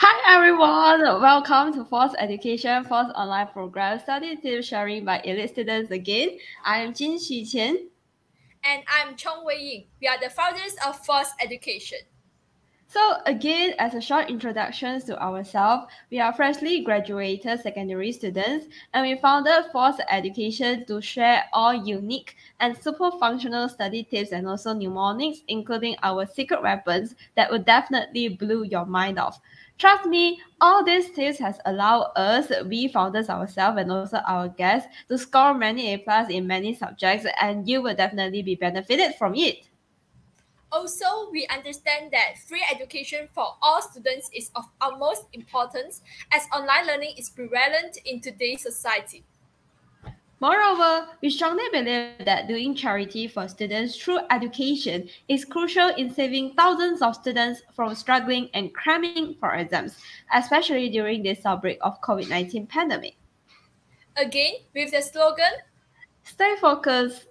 Hi everyone, welcome to FOS Education FOS Online Program Study Tips Sharing by Elite Students again. I am Jin Xiqian. And I'm Chong Wei Ying. We are the founders of FOS Education. So again, as a short introduction to ourselves, we are freshly graduated secondary students and we founded FOS Education to share all unique and super functional study tips and also mnemonics, including our secret weapons that will definitely blow your mind off. Trust me, all these tips has allowed us, we founders ourselves and also our guests, to score many A+ in many subjects, and you will definitely be benefited from it. Also, we understand that free education for all students is of utmost importance as online learning is prevalent in today's society. Moreover, we strongly believe that doing charity for students through education is crucial in saving thousands of students from struggling and cramming for exams, especially during this outbreak of COVID-19 pandemic. Again, with the slogan, Stay focused.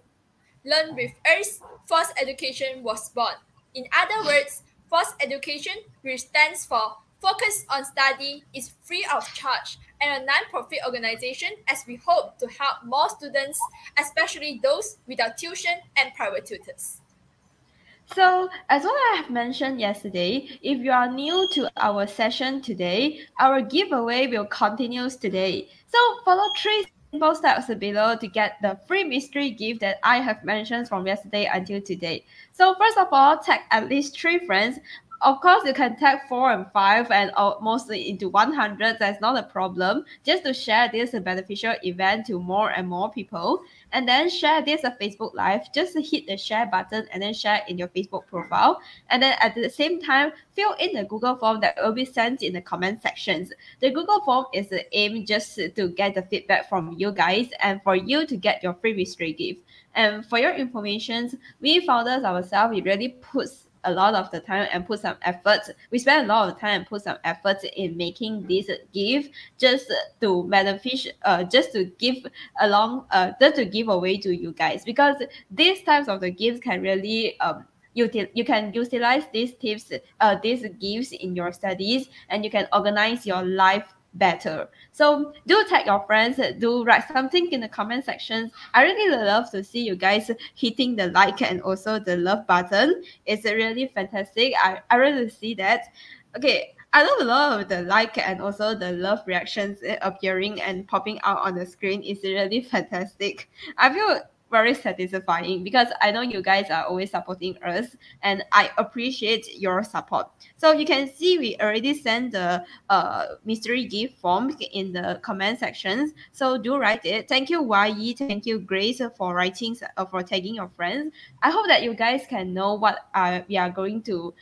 Learn with us, FOS Education was born. In other words, FOS Education, which stands for Focus on Study, is free of charge and a non-profit organization as we hope to help more students, especially those without tuition and private tutors. So, as what I have mentioned yesterday, if you are new to our session today, our giveaway will continue today. So, follow 3 simple steps below to get the free mystery gift that I have mentioned from yesterday until today. So, first of all, tag at least 3 friends. Of course, you can tag 4 and 5 and mostly into 100. That's not a problem. Just to share this beneficial event to more and more people. And then share this Facebook Live. Just hit the share button and then share in your Facebook profile. And then at the same time, fill in the Google form that will be sent in the comment sections. The Google form is aimed just to get the feedback from you guys and for you to get your free mystery gift. And for your information, we founders ourselves, we really puts a lot of the time and put some effort. We spend a lot of time and put some effort in making this gift just to just to give just to give away to you guys, because these types of the gifts can really you can utilize these tips, these gifts in your studies, and you can organize your life better. So do tag your friends, do write something in the comment sections. I really love to see you guys hitting the like and also the love button. It's really fantastic. I really see that. Okay, I love a lot of the like and also the love reactions appearing and popping out on the screen. It's really fantastic. I feel very satisfying because I know you guys are always supporting us and I appreciate your support. So you can see we already sent the mystery gift form in the comment sections. So do write it. Thank you, YE. Thank you, Grace, for writing, for tagging your friends. I hope that you guys can know what we are going to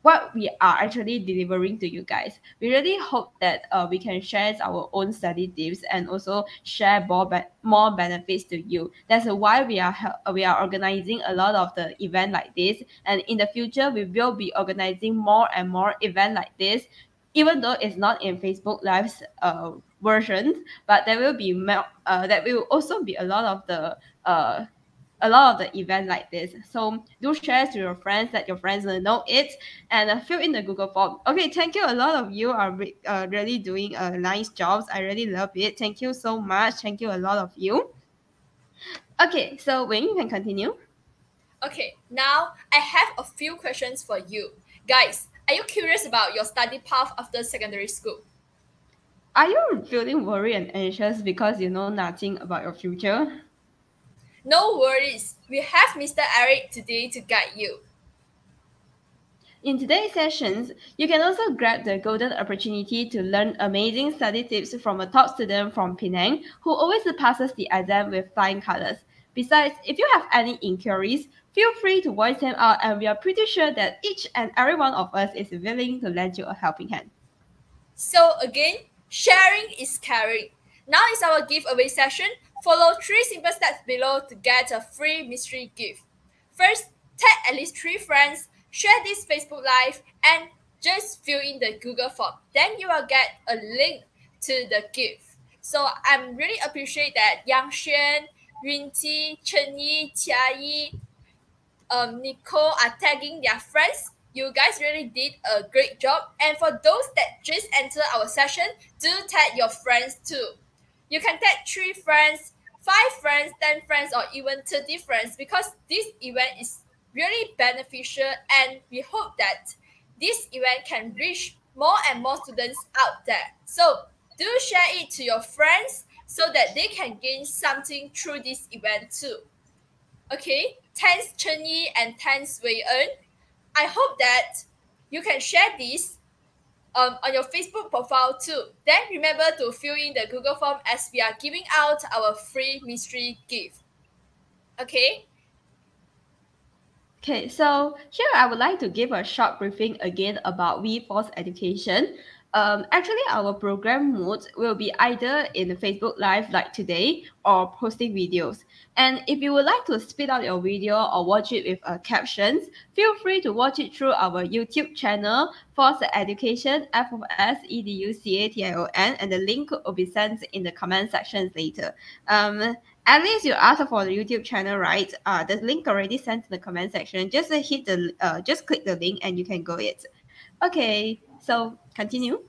what we are actually delivering to you guys. We really hope that we can share our own study tips and also share more benefits to you. That's why we are organizing a lot of the event like this, and in the future we will be organizing more and more event like this, even though it's not in Facebook Live's versions, but there will be that will also be a lot of the event like this. So do share to your friends, that your friends will know it, and fill in the Google form. Okay, thank you. A lot of you are really doing nice jobs. I really love it. Thank you so much. Thank you a lot of you. Okay, so Wayne, you can continue. Okay, now I have a few questions for you. Guys, are you curious about your study path after secondary school? Are you feeling worried and anxious because you know nothing about your future? No worries, we have Mr. Eric today to guide you. In today's sessions, you can also grab the golden opportunity to learn amazing study tips from a top student from Penang who always passes the exam with flying colors. Besides, if you have any inquiries, feel free to voice them out, and we are pretty sure that each and every one of us is willing to lend you a helping hand. So again, sharing is caring. Now is our giveaway session. Follow 3 simple steps below to get a free mystery gift. First, tag at least 3 friends, share this Facebook Live, and just fill in the Google form. Then you will get a link to the gift. So I'm really appreciate that Yang Xuan, Yun Ji, Chen Yi, Chia Yi, Nicole are tagging their friends. You guys really did a great job. And for those that just enter our session, do tag your friends too. You can tag 3 friends, 5 friends, 10 friends, or even 30 friends, because this event is really beneficial, and we hope that this event can reach more and more students out there. So do share it to your friends so that they can gain something through this event too. Okay, thanks Chen Yi and thanks Wei En. I hope that you can share this on your Facebook profile too. Then remember to fill in the Google form as we are giving out our free mystery gift. Okay. Okay, so here I would like to give a short briefing again about FOS education. Actually, our program mode will be either in Facebook Live like today or posting videos. And if you would like to speed out your video or watch it with captions, feel free to watch it through our YouTube channel, FOS Education, FOS EDUCATION, and the link will be sent in the comment sections later. At least you asked for the YouTube channel, right? The link already sent in the comment section. Just hit the just click the link and you can go it. Okay, so continue.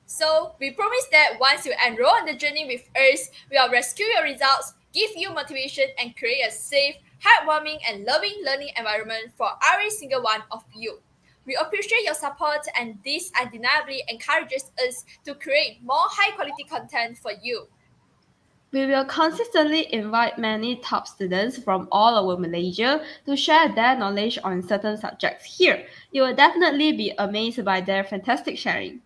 So we promise that once you enroll on the journey with us, we will rescue your results, give you motivation, and create a safe, heartwarming, and loving learning environment for every single one of you. We appreciate your support, and this undeniably encourages us to create more high-quality content for you. We will consistently invite many top students from all over Malaysia to share their knowledge on certain subjects here. You will definitely be amazed by their fantastic sharing.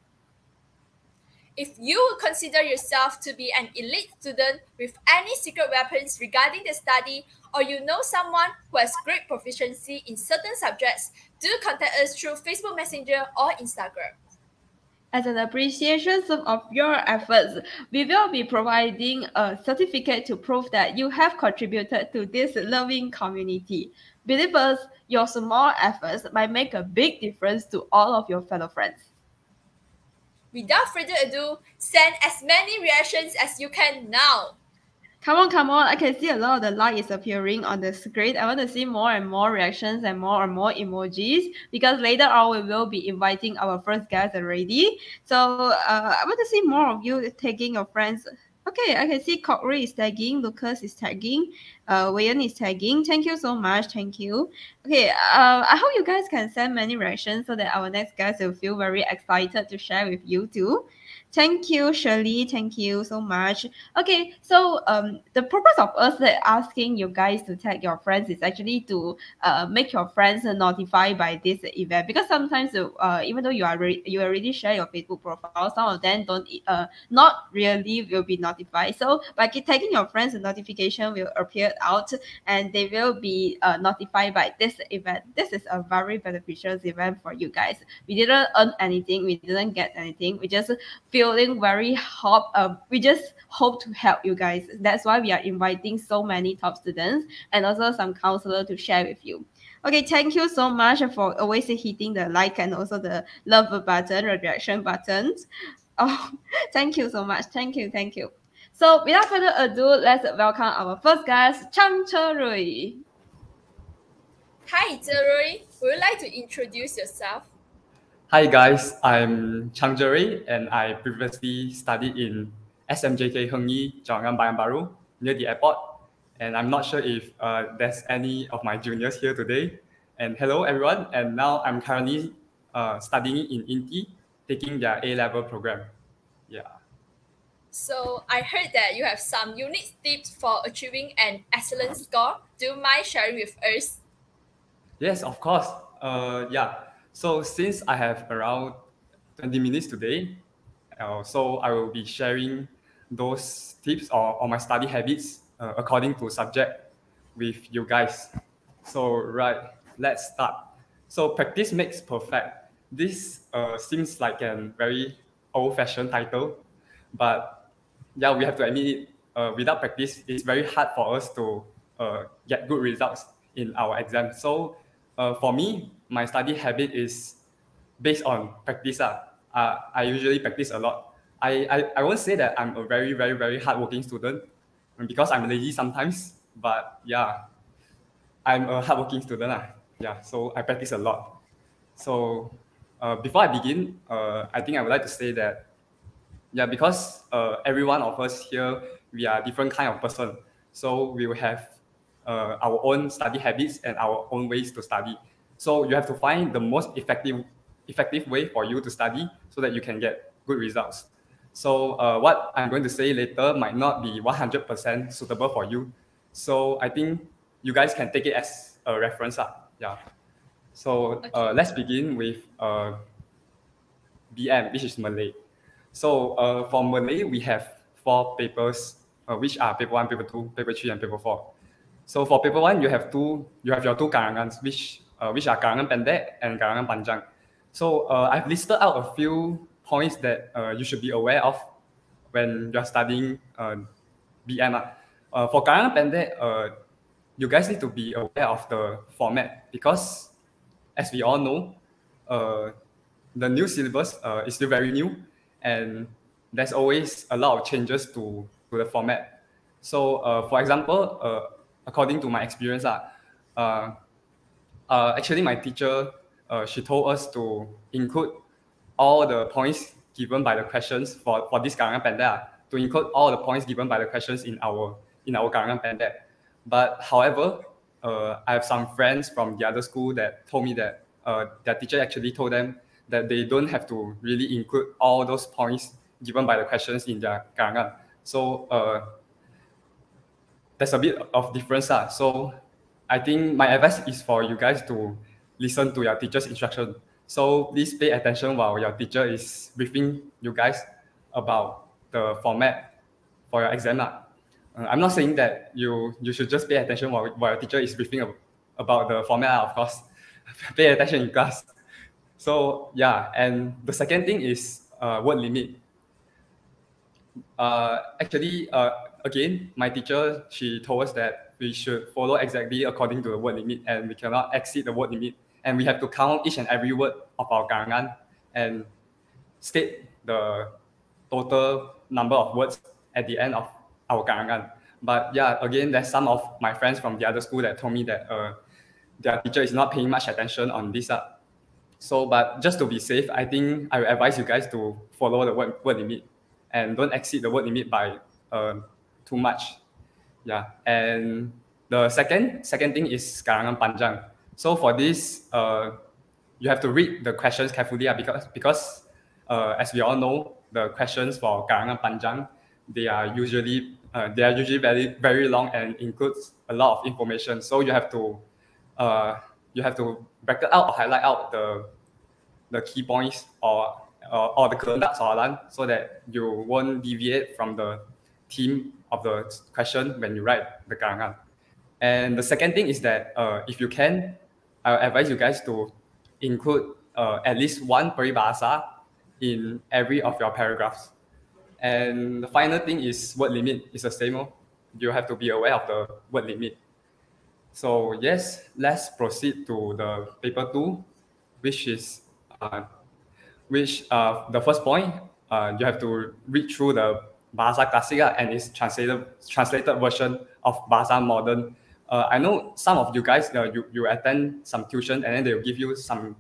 If you consider yourself to be an elite student with any secret weapons regarding the study, or you know someone who has great proficiency in certain subjects, do contact us through Facebook Messenger or Instagram. As an appreciation of your efforts, we will be providing a certificate to prove that you have contributed to this loving community. Believe us, your small efforts might make a big difference to all of your fellow friends. Without further ado, send as many reactions as you can now. Come on. I can see a lot of the light is appearing on the screen. I want to see more and more reactions and more emojis because later on we will be inviting our first guest already. So I want to see more of you tagging your friends. Okay, I can see Corey is tagging, Lucas is tagging, Wayan is tagging. Thank you so much. Thank you. Okay, I hope you guys can send many reactions so that our next guest will feel very excited to share with you too. Thank you, Shirley. Thank you so much. Okay, so the purpose of us asking you guys to tag your friends is actually to make your friends notified by this event because sometimes even though you already share your Facebook profile, some of them don't not really will be notified. So by tagging your friends, the notification will appear out and they will be notified by this event. This is a very beneficial event for you guys. We didn't earn anything, we didn't get anything. We just feeling very we just hope to help you guys. That's why we are inviting so many top students and also some counselor to share with you. Okay, thank you so much for always hitting the like and also the love button, reaction buttons. Oh, thank you so much. Thank you. So without further ado, let's welcome our first guest, Chang Cherui. Hi, Zerui. Would you like to introduce yourself? Hi guys, I'm CHANG and I previously studied in SMJK HENG, Jangan Bayan Baru, near the airport. And I'm not sure if there's any of my juniors here today. And hello everyone, and now I'm currently studying in INTI, taking their A-level program. Yeah. So I heard that you have some unique tips for achieving an excellent score. Do you mind sharing with us? Yes, of course. Yeah. So since I have around 20 minutes today, so I will be sharing those tips or my study habits according to subject with you guys. So right, let's start. So practice makes perfect. This seems like a very old-fashioned title, but yeah, we have to admit it. Without practice, it's very hard for us to get good results in our exam. So for me, my study habit is based on practice. I usually practice a lot. I won't say that I'm a very, very, very hardworking student because I'm lazy sometimes, but yeah, I'm a hardworking student. Yeah, so I practice a lot. So before I begin, I think I would like to say that, yeah, because every one of us here, we are different kind of person. So we will have our own study habits and our own ways to study. So you have to find the most effective way for you to study so that you can get good results. So what I'm going to say later might not be 100% suitable for you. So I think you guys can take it as a reference. Yeah. So Okay. let's begin with BM, which is Malay. So for Malay, we have 4 papers, which are paper 1, paper 2, paper 3, and paper 4. So for paper 1, you have your 2 karangans, which are karangan pendek and karangan panjang. So I've listed out a few points that you should be aware of when you're studying BM. For karangan pendek, you guys need to be aware of the format because, as we all know, the new syllabus is still very new, and there's always a lot of changes to the format. So, for example, according to my experience, actually my teacher, she told us to include all the points given by the questions for this karangan pendek, to include all the points given by the questions in our karangan pendek. But however, I have some friends from the other school that told me that their teacher actually told them that they don't have to really include all those points given by the questions in their karangan. So there's a bit of difference. So I think my advice is for you guys to listen to your teacher's instruction. So please pay attention while your teacher is briefing you guys about the format for your exam. I'm not saying that you should just pay attention while your teacher is briefing about the format, of course. Pay attention in class. So yeah, and the second thing is word limit. Actually, again, my teacher, she told us that we should follow exactly according to the word limit, and we cannot exceed the word limit. And we have to count each and every word of our karangan and state the total number of words at the end of our karangan. But yeah, again, there's some of my friends from the other school that told me that their teacher is not paying much attention on this. So, but just to be safe, I think I will advise you guys to follow the word limit and don't exceed the word limit by too much. Yeah, and the second thing is karangan panjang. So for this, you have to read the questions carefully because as we all know, the questions for karangan panjang, they are usually very, very long and includes a lot of information. So you have to bracket out or highlight out the key points or the kehendak soalan so that you won't deviate from the theme of the question when you write the karangan. And the second thing is that if you can, I advise you guys to include at least one peribahasa in every of your paragraphs. And the final thing is word limit is the same. You have to be aware of the word limit. So yes, let's proceed to the paper 2, which is the first point. You have to read through the Bahasa Klasik and its translated version of Bahasa Modern. I know some of you guys, you attend some tuition and then they'll give you something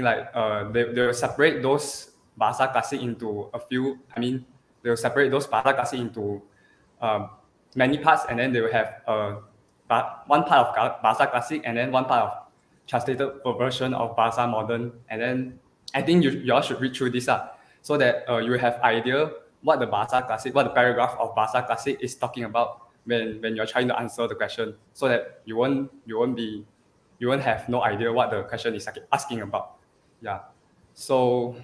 like they'll separate those Bahasa Klasik into a few. I mean, they'll separate those Bahasa Klasik into many parts, and then they will have one part of Bahasa Klasik and then one part of translated version of Bahasa Modern. And then I think you all should read through this so that you have idea what the Bahasa Klasik, what the paragraph of Bahasa Klasik is talking about when you're trying to answer the question, so that you won't have no idea what the question is asking about. Yeah. So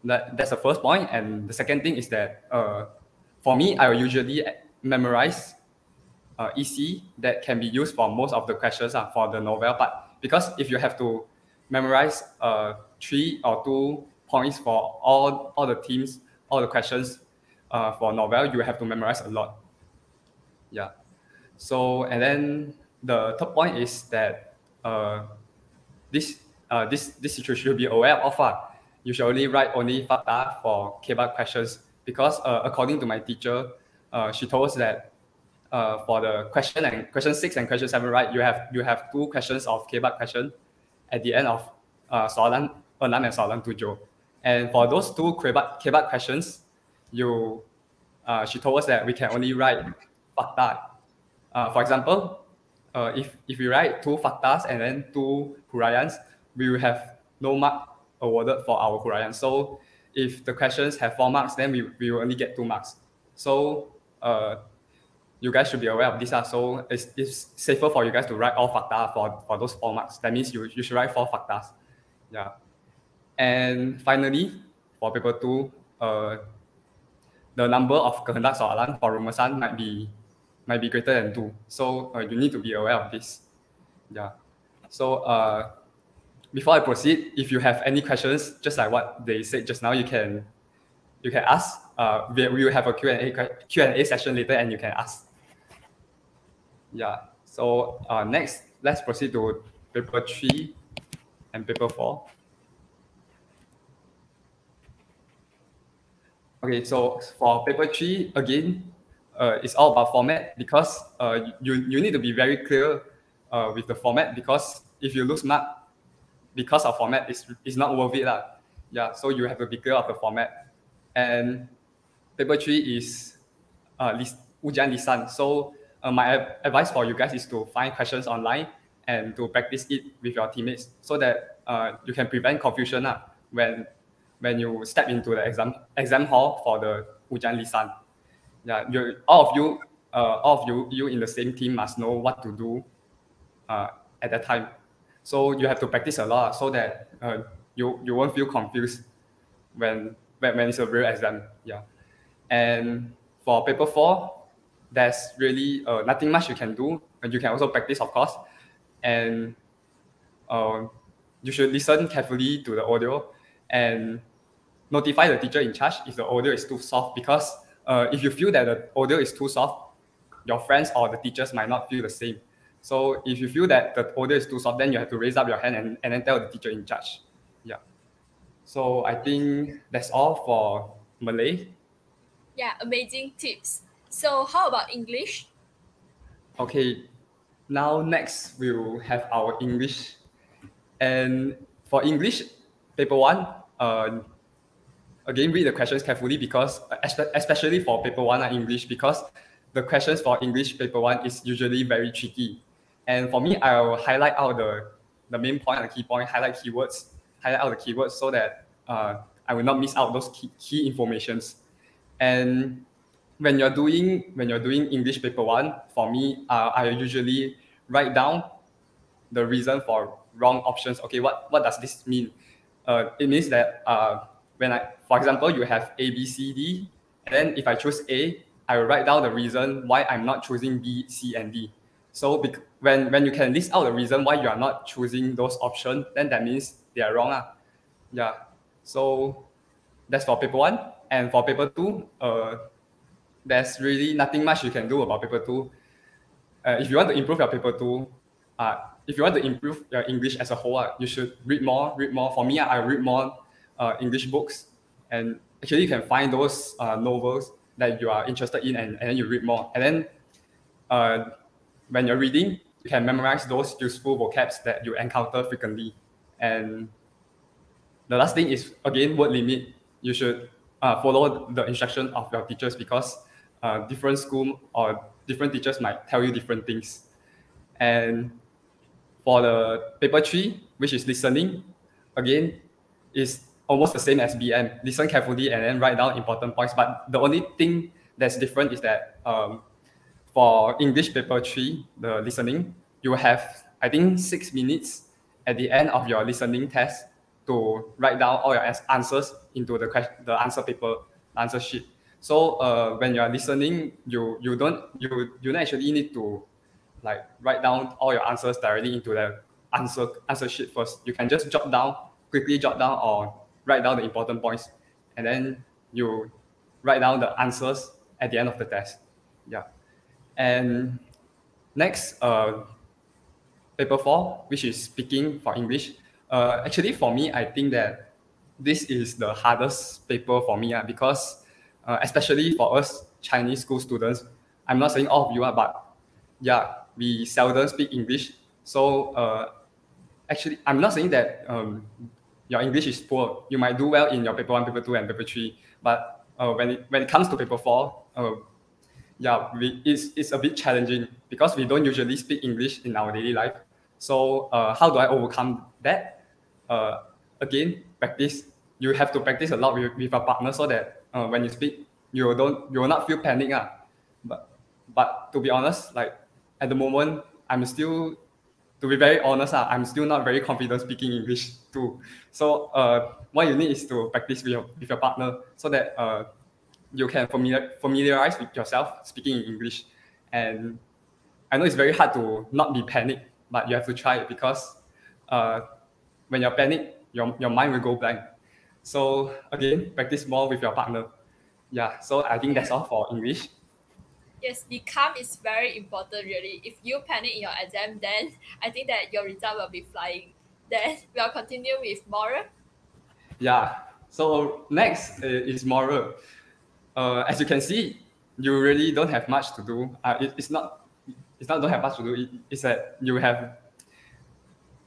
that's the first point. And the second thing is that for me, I will usually memorize EC that can be used for most of the questions for the novel part. Because if you have to memorize 3 or 2 points for all the themes, all the questions for novel, you have to memorize a lot. Yeah. So, and then the third point is that this you should be aware of. You should only write only fakta for kebat questions, because according to my teacher, she told us that for the question 6 and question 7, right, you have 2 questions of kebat question at the end of soalan 6 and soalan 7. And for those 2 kebat questions, she told us that we can only write fakta. For example, if we write 2 faktas and then 2 hurayans, we will have no mark awarded for our hurayans. So if the questions have 4 marks, then we will only get 2 marks. So you guys should be aware of this. So it's safer for you guys to write all fakta for those 4 marks. That means you should write 4 faktas. Yeah. And finally, for paper 2, the number of kehendak soalan for rumusan might be greater than 2. So you need to be aware of this. Yeah. So before I proceed, if you have any questions, just like what they said just now, you can ask. We will have a Q&A session later, and you can ask. Yeah. So next, let's proceed to paper 3 and paper 4. Okay, so for paper 3, again, it's all about format, because you need to be very clear with the format, because if you lose mark because of format, it's not worth it. Yeah, so you have to be clear of the format. And paper 3 is ujian lisan. So my advice for you guys is to find questions online and to practice it with your teammates, so that you can prevent confusion when you step into the exam hall for the ujian lisan. Yeah, all of you in the same team must know what to do at that time. So you have to practice a lot, so that you won't feel confused when it's a real exam. Yeah. And for paper 4, there's really nothing much you can do. And you can also practice, of course. And you should listen carefully to the audio and notify the teacher in charge if the audio is too soft, because if you feel that the audio is too soft, your friends or the teachers might not feel the same. So if you feel that the audio is too soft, then you have to raise up your hand and then tell the teacher in charge. Yeah. So I think that's all for Malay. Yeah, amazing tips. So how about English? Okay, now next we'll have our English. And for English, paper 1, again, read the questions carefully, because especially for paper 1 English, because the questions for English paper 1 is usually very tricky. And for me, I'll highlight out the main point and key point, highlight out the keywords, so that I will not miss out those key informations. And when you're doing English paper 1, for me, I usually write down the reason for wrong options. Okay, what does this mean? It means that for example, you have A, B, C, D, and then if I choose A, I will write down the reason why I'm not choosing B, C, and D. So when you can list out the reason why you are not choosing those options, then that means they are wrong. Yeah. So that's for paper 1. And for paper 2, there's really nothing much you can do about paper 2. If you want to improve your paper 2, if you want to improve your English as a whole, you should read more. For me, I read more English books. And actually, you can find those novels that you are interested in, and then you read more. And then when you're reading, you can memorize those useful vocabs that you encounter frequently. And the last thing is, again, word limit. You should follow the instruction of your teachers, because different school or different teachers might tell you different things. And for the paper 3, which is listening, again, is almost the same as BM. Listen carefully and then write down important points. But the only thing that's different is that for English paper 3, the listening, you have, I think, 6 minutes at the end of your listening test to write down all your answers into the answer sheet. So when you are listening, you don't actually need to write down all your answers directly into the answer sheet first. You can just quickly jot down or write down the important points, and then you write down the answers at the end of the test. Yeah. And next, paper 4, which is speaking for English. Actually, for me, I think that this is the hardest paper for me, because especially for us Chinese school students, I'm not saying all of you, but yeah, we seldom speak English. So actually, I'm not saying that your English is poor. You might do well in your paper 1, paper 2, and paper 3. But when it comes to paper 4, yeah, it's a bit challenging, because we don't usually speak English in our daily life. So how do I overcome that? Again, practice. You have to practice a lot with a partner, so that when you speak, you will not feel panic. But to be honest, at the moment, I'm still to be very honest, I'm still not very confident speaking English too. So what you need is to practice with your partner so that you can familiarize with yourself speaking in English. And I know it's very hard to not be panicked, but you have to try it because when you're panicked, your mind will go blank. So again, practice more with your partner. Yeah, so I think that's all for English. Yes, be calm is very important really. If you panic in your exam, then I think that your result will be flying. Then we'll continue with moral. Yeah, so next is moral. As you can see, you really don't have much to do. It's not don't have much to do. It's that you have,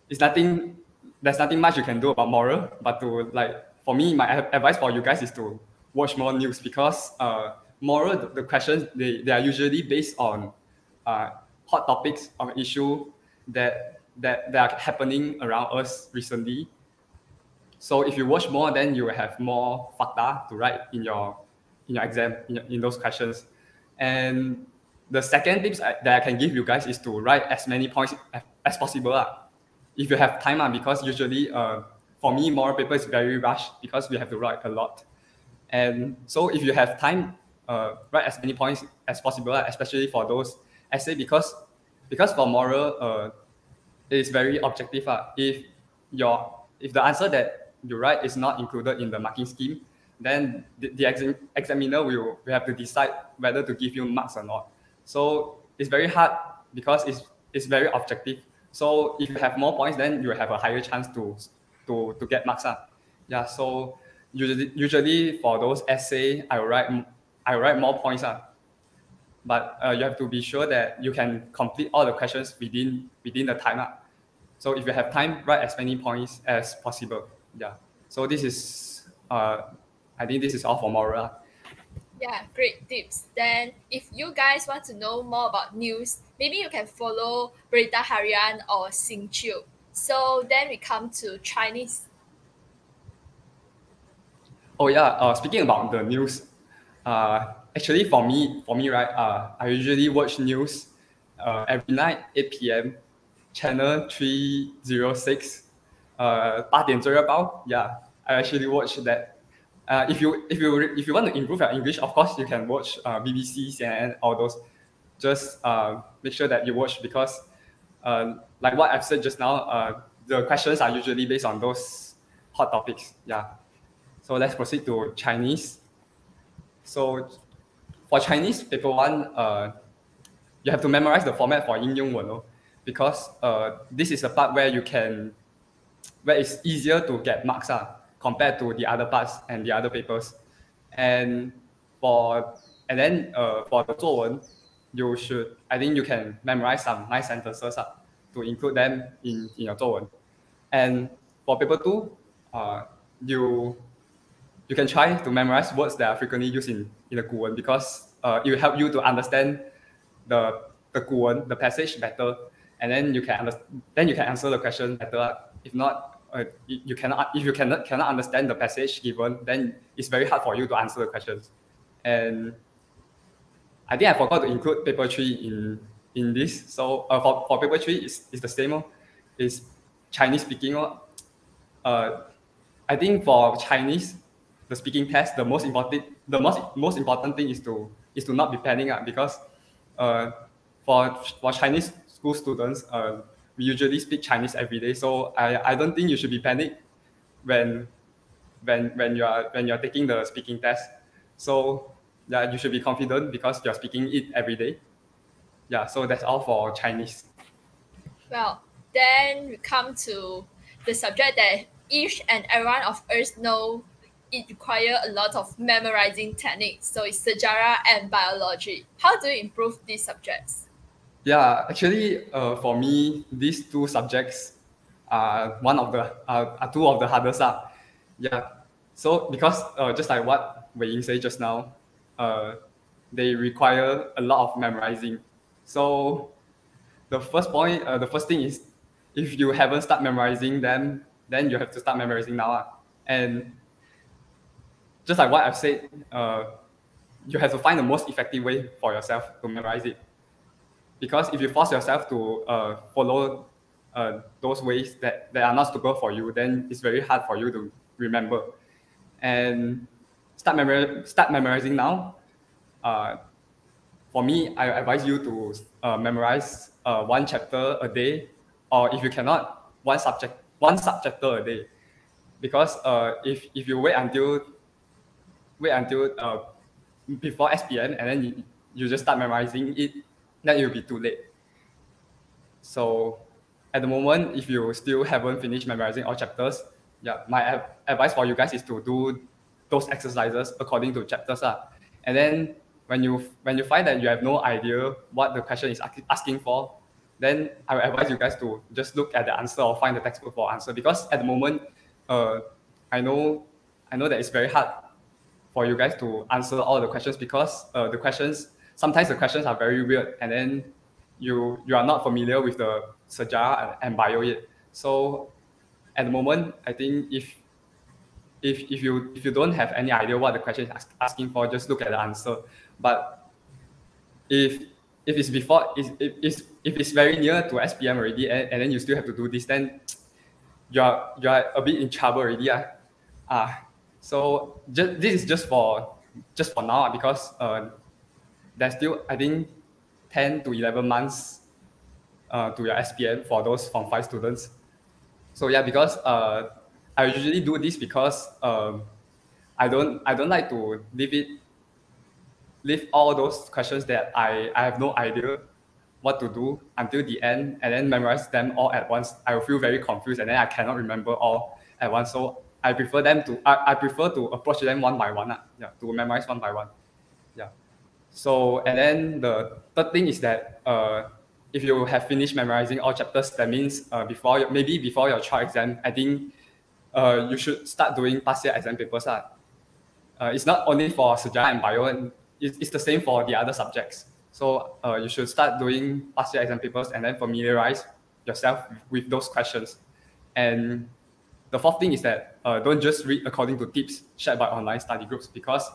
it's nothing, there's nothing much you can do about moral, but to like, for me, my advice for you guys is to watch more news because moral, the questions, they are usually based on hot topics or issue that are happening around us recently. So if you watch more, then you will have more facta to write in your exam, in those questions. And the second tips that I can give you guys is to write as many points as possible. If you have time, because usually for me, moral paper is very rushed because we have to write a lot. And so if you have time, write as many points as possible, especially for those essay, because for moral, it is very objective. If the answer that you write is not included in the marking scheme, then the examiner will have to decide whether to give you marks or not. So it's very hard because it's very objective. So if you have more points, then you have a higher chance to get marks. Yeah. So usually for those essay, I write more points. But you have to be sure that you can complete all the questions within the time. So if you have time, write as many points as possible. Yeah. So this is, I think this is all for moral. Yeah, great tips. Then if you guys want to know more about news, maybe you can follow Berita Harian or Singchiu. So then we come to Chinese. Oh yeah, speaking about the news, actually for me, right, I usually watch news every night, 8 p.m. Channel 306, 8点追日报. Yeah, I actually watch that. If you want to improve your English, of course you can watch BBC, CNN, all those. Just make sure that you watch because, like what I've said just now, the questions are usually based on those hot topics. Yeah. So let's proceed to Chinese. So for Chinese paper 1, you have to memorize the format for 应用文 because this is a part where it's easier to get marks compared to the other parts and the other papers. And then for the 作文, I think you can memorize some nice sentences to include them in your 作文. And for paper 2, you can try to memorize words that are frequently used in the 古文 because it will help you to understand the 古文, the passage better, and then you can answer the question better. If not, if you cannot understand the passage given, then it's very hard for you to answer the questions. And I think I forgot to include paper 3 in this. So for paper 3, it's the same. It's Chinese speaking. I think for Chinese, the speaking test, the most important thing is to not be panicking because for Chinese school students, we usually speak Chinese every day. So I don't think you should be panicked when you're taking the speaking test. So yeah, you should be confident because you're speaking it every day. Yeah, so that's all for Chinese. Well, then we come to the subject that each and every one of us know it requires a lot of memorizing techniques. So it's sejarah and biology. How do you improve these subjects? Yeah, actually, for me, these two subjects are two of the hardest. Yeah, so because just like what Wei Ying said just now, they require a lot of memorizing. So the first thing is, if you haven't started memorizing them, then you have to start memorizing now. And just like what I've said, you have to find the most effective way for yourself to memorize it. Because if you force yourself to follow those ways that are not suitable for you, then it's very hard for you to remember. And start memorizing now. For me, I advise you to memorize one chapter a day, or if you cannot, one subchapter a day. Because if you wait until before SPM and then you just start memorizing it, then it will be too late. So at the moment, if you still haven't finished memorizing all chapters, yeah, my advice for you guys is to do those exercises according to chapters. And then when you find that you have no idea what the question is asking for, then I will advise you guys to just look at the answer or find the textbook for answer. Because at the moment, I know that it's very hard for you guys to answer all the questions, because sometimes the questions are very weird, and then you are not familiar with the sejarah and bio yet. So at the moment, I think if you don't have any idea what the question is asking for, just look at the answer. But if it's very near to SPM already, and then you still have to do this, then you are a bit in trouble already. So this is just for now, because there's still, I think, 10 to 11 months to your SPM for those Form 5 students. So yeah, because I usually do this because I don't like to leave all those questions that I have no idea what to do until the end, and then memorize them all at once. I will feel very confused, and then I cannot remember all at once. So I prefer to approach them one by one. To memorize one by one. Yeah. So, and then the third thing is that if you have finished memorizing all chapters, that means before your trial exam, I think you should start doing past year exam papers. It's not only for sejarah and bio, and it's the same for the other subjects. So you should start doing past year exam papers and then familiarize yourself with those questions. And the fourth thing is that don't just read according to tips shared by online study groups, because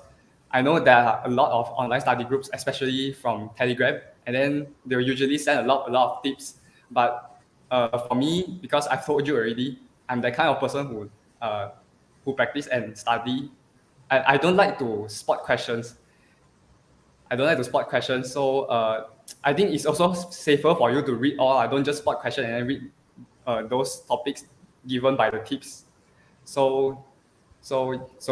I know there are a lot of online study groups, especially from Telegram, and then they'll usually send a lot of tips. But for me, because I've told you already, I'm the kind of person who practice and study. I don't like to spot questions. So I think it's also safer for you to read all. I don't just spot question and then read those topics given by the tips. So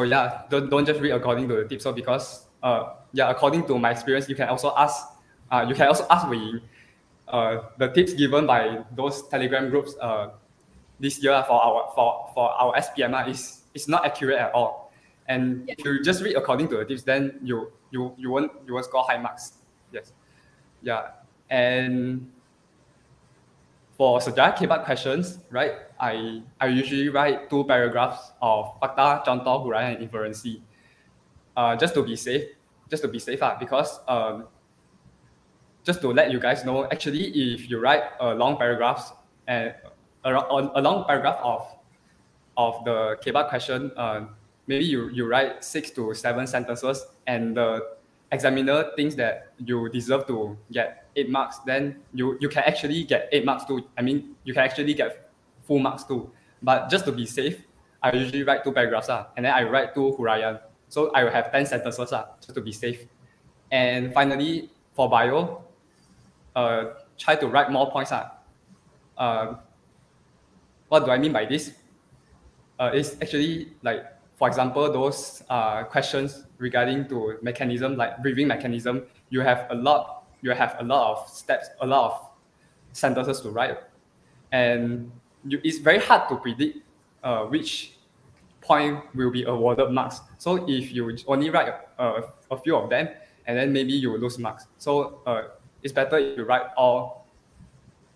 yeah, don't just read according to the tips. So because according to my experience, you can also ask Wei the tips given by those Telegram groups this year for our SPM is not accurate at all. And if you just read according to the tips, then you won't score high marks. Yes. Yeah. And for sejarah K-Bar questions, right, I usually write 2 paragraphs of fakta, contoh, huraian, and inferensi. Just to be safe, because just to let you guys know, actually, if you write a long paragraph of the K-Bar question, maybe you write 6 to 7 sentences, and the examiner thinks that you deserve to get 8 marks, then you can actually get 8 marks too. I mean, you can actually get full marks too. But just to be safe, I usually write 2 paragraphs, and then I write 2 huraian. So I will have 10 sentences, just to be safe. And finally, for bio, try to write more points. What do I mean by this? It's actually like, for example, those questions regarding to mechanism, like breathing mechanism, you have a lot of steps, a lot of sentences to write, and it's very hard to predict which point will be awarded marks. So if you only write a few of them, and then maybe you will lose marks. So it's better if you write all.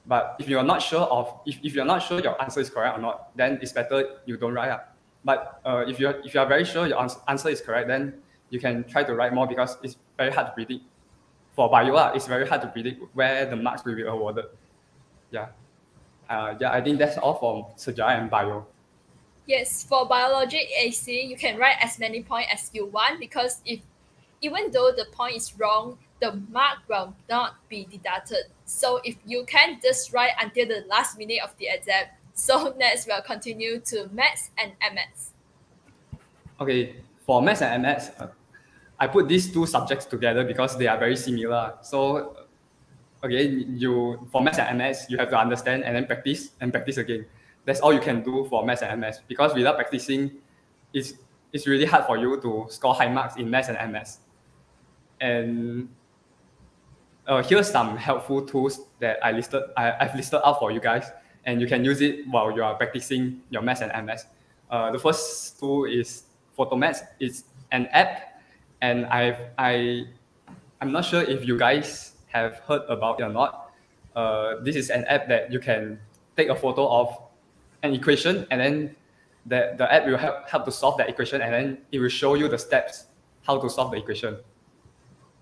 But if you're not sure if you're not sure your answer is correct or not, then it's better you don't write. But if you are very sure your answer is correct, then you can try to write more, because it's very hard to predict. For bio, it's very hard to predict where the marks will be awarded. Yeah. I think that's all for sejarah and bio. Yes, for biology AC, you can write as many points as you want, because even though the point is wrong, the mark will not be deducted. So if you can just write until the last minute of the exam, so next we'll continue to Maths and MS. Okay, for Maths and MS, I put these two subjects together because they are very similar. So again, for Maths and MS, you have to understand and then practice and practice again. That's all you can do for Maths and MS, because without practicing, it's really hard for you to score high marks in Maths and MS. And here's some helpful tools that I've listed out for you guys, and you can use it while you are practicing your Maths and MS. The first tool is PhotoMaths. It's an app, and I'm not sure if you guys have heard about it or not. This is an app that you can take a photo of an equation, and then the app will help to solve that equation, and then it will show you the steps how to solve the equation.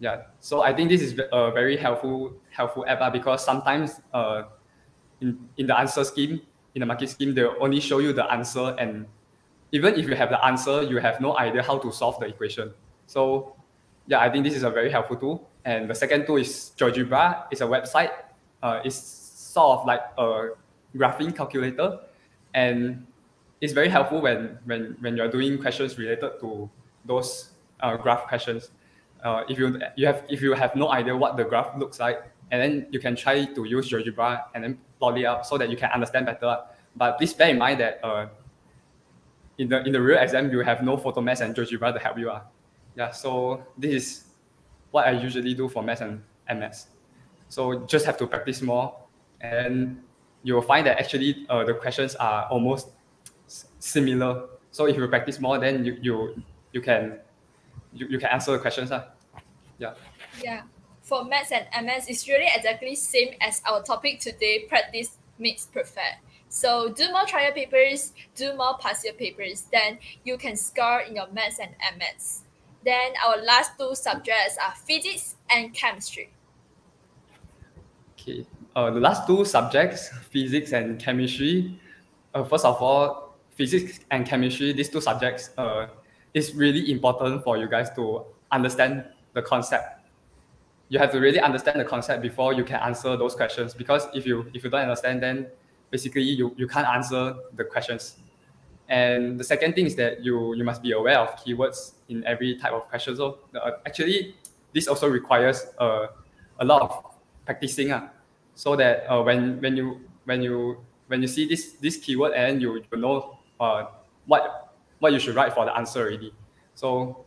Yeah, so I think this is a very helpful app, because sometimes in the answer scheme, in the marking scheme, they'll only show you the answer, and even if you have the answer, you have no idea how to solve the equation. So yeah, I think this is a very helpful tool. And the second tool is GeoGebra. It's a website. It's sort of like a graphing calculator, and it's very helpful when you're doing questions related to those graph questions. If you have no idea what the graph looks like, and then you can try to use GeoGebra and then plot it out so that you can understand better. But please bear in mind that in the real exam, you have no PhotoMaths and GeoGebra to help you. Yeah, so this is what I usually do for Maths and MS. So just have to practice more, and you will find that actually the questions are almost similar. So if you practice more, then you can answer the questions. Yeah. Yeah. For Maths and MS, it's really exactly same as our topic today, practice makes perfect. So do more trial papers, do more past year papers, then you can score in your Maths and MS. Then our last two subjects are physics and chemistry. Okay. The last two subjects, physics and chemistry. First of all, physics and chemistry, these two subjects, is really important for you guys to understand the concept. You have to really understand the concept before you can answer those questions, because if you don't understand, then basically you can't answer the questions. And the second thing is that you must be aware of keywords in every type of question. So actually, this also requires a lot of practicing, so that when you see this keyword, and you know what you should write for the answer already. So,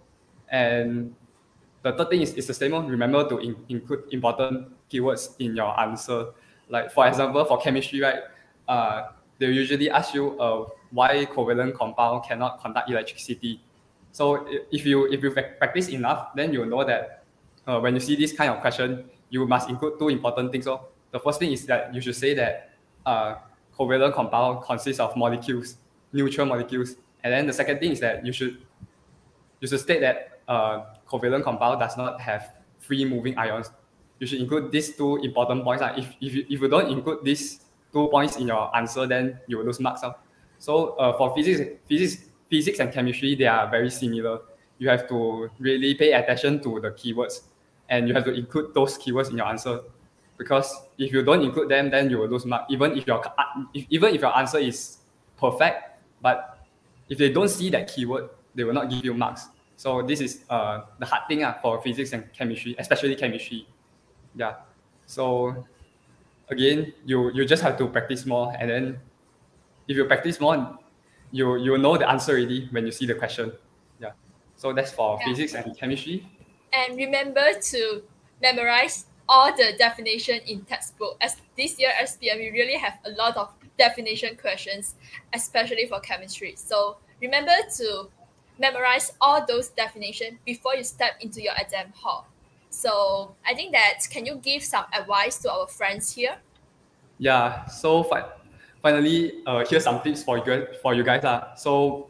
and the third thing is the same one. Remember to include important keywords in your answer. Like for example, for chemistry, right? They usually ask you why covalent compound cannot conduct electricity. So if you practice enough, then you know that when you see this kind of question, you must include two important things. So the first thing is that you should say that covalent compound consists of molecules, neutral molecules, and then the second thing is that you should state that covalent compound does not have free moving ions. You should include these two important points. If you don't include these 2 points in your answer, then you will lose marks. So for physics and chemistry, they are very similar. You have to really pay attention to the keywords, and you have to include those keywords in your answer, because if you don't include them, then you will lose marks. Even if your answer is perfect, but if they don't see that keyword, they will not give you marks. So this is the hard thing for physics and chemistry, especially chemistry. Yeah. So again, you just have to practice more, and then if you practice more, you know the answer already when you see the question. Yeah. So that's for physics and chemistry. And remember to memorize all the definition in textbook. As this year SPM, we really have a lot of definition questions, especially for chemistry. So remember to memorize all those definitions before you step into your exam hall. So I think that, can you give some advice to our friends here? Yeah. So finally, here's some tips for you guys. So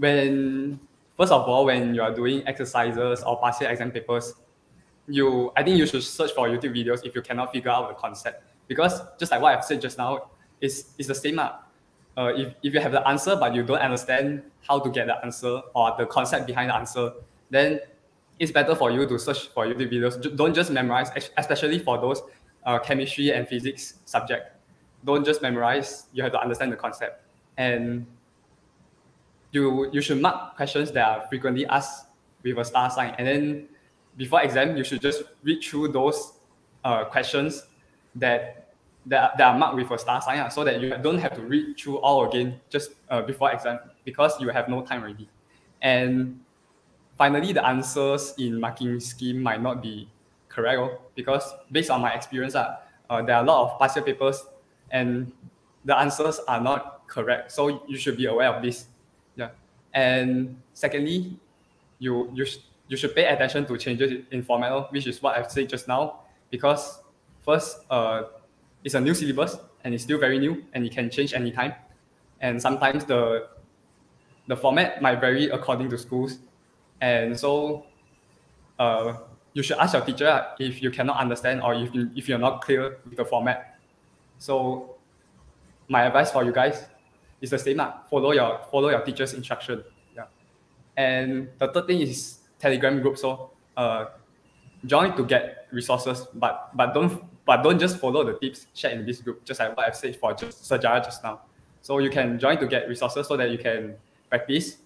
first of all, when you are doing exercises or past year exam papers, I think you should search for YouTube videos if you cannot figure out the concept, because just like what I've said just now, it's the same. If you have the answer but you don't understand how to get the answer or the concept behind the answer, then it's better for you to search for YouTube videos. Don't just memorize, especially for those chemistry and physics subject. Don't just memorize. You have to understand the concept, and you should mark questions that are frequently asked with a star sign. And then before exam, you should just read through those questions that are marked with a star sign, so that you don't have to read through all again just before exam, because you have no time already. And finally, the answers in marking scheme might not be correct, because based on my experience, there are a lot of past year papers and the answers are not correct. So you should be aware of this. Yeah. And secondly, you should pay attention to changes in format, which is what I've said just now, because first, it's a new syllabus and it's still very new and it can change anytime. And sometimes the format might vary according to schools. And so you should ask your teacher if you cannot understand or if you're not clear with the format. So my advice for you guys is the same. Follow your teacher's instruction. Yeah. And the third thing is Telegram group. So join to get resources, but don't just follow the tips shared in this group, just like what I've said for Sejarah just now. So you can join to get resources so that you can practice.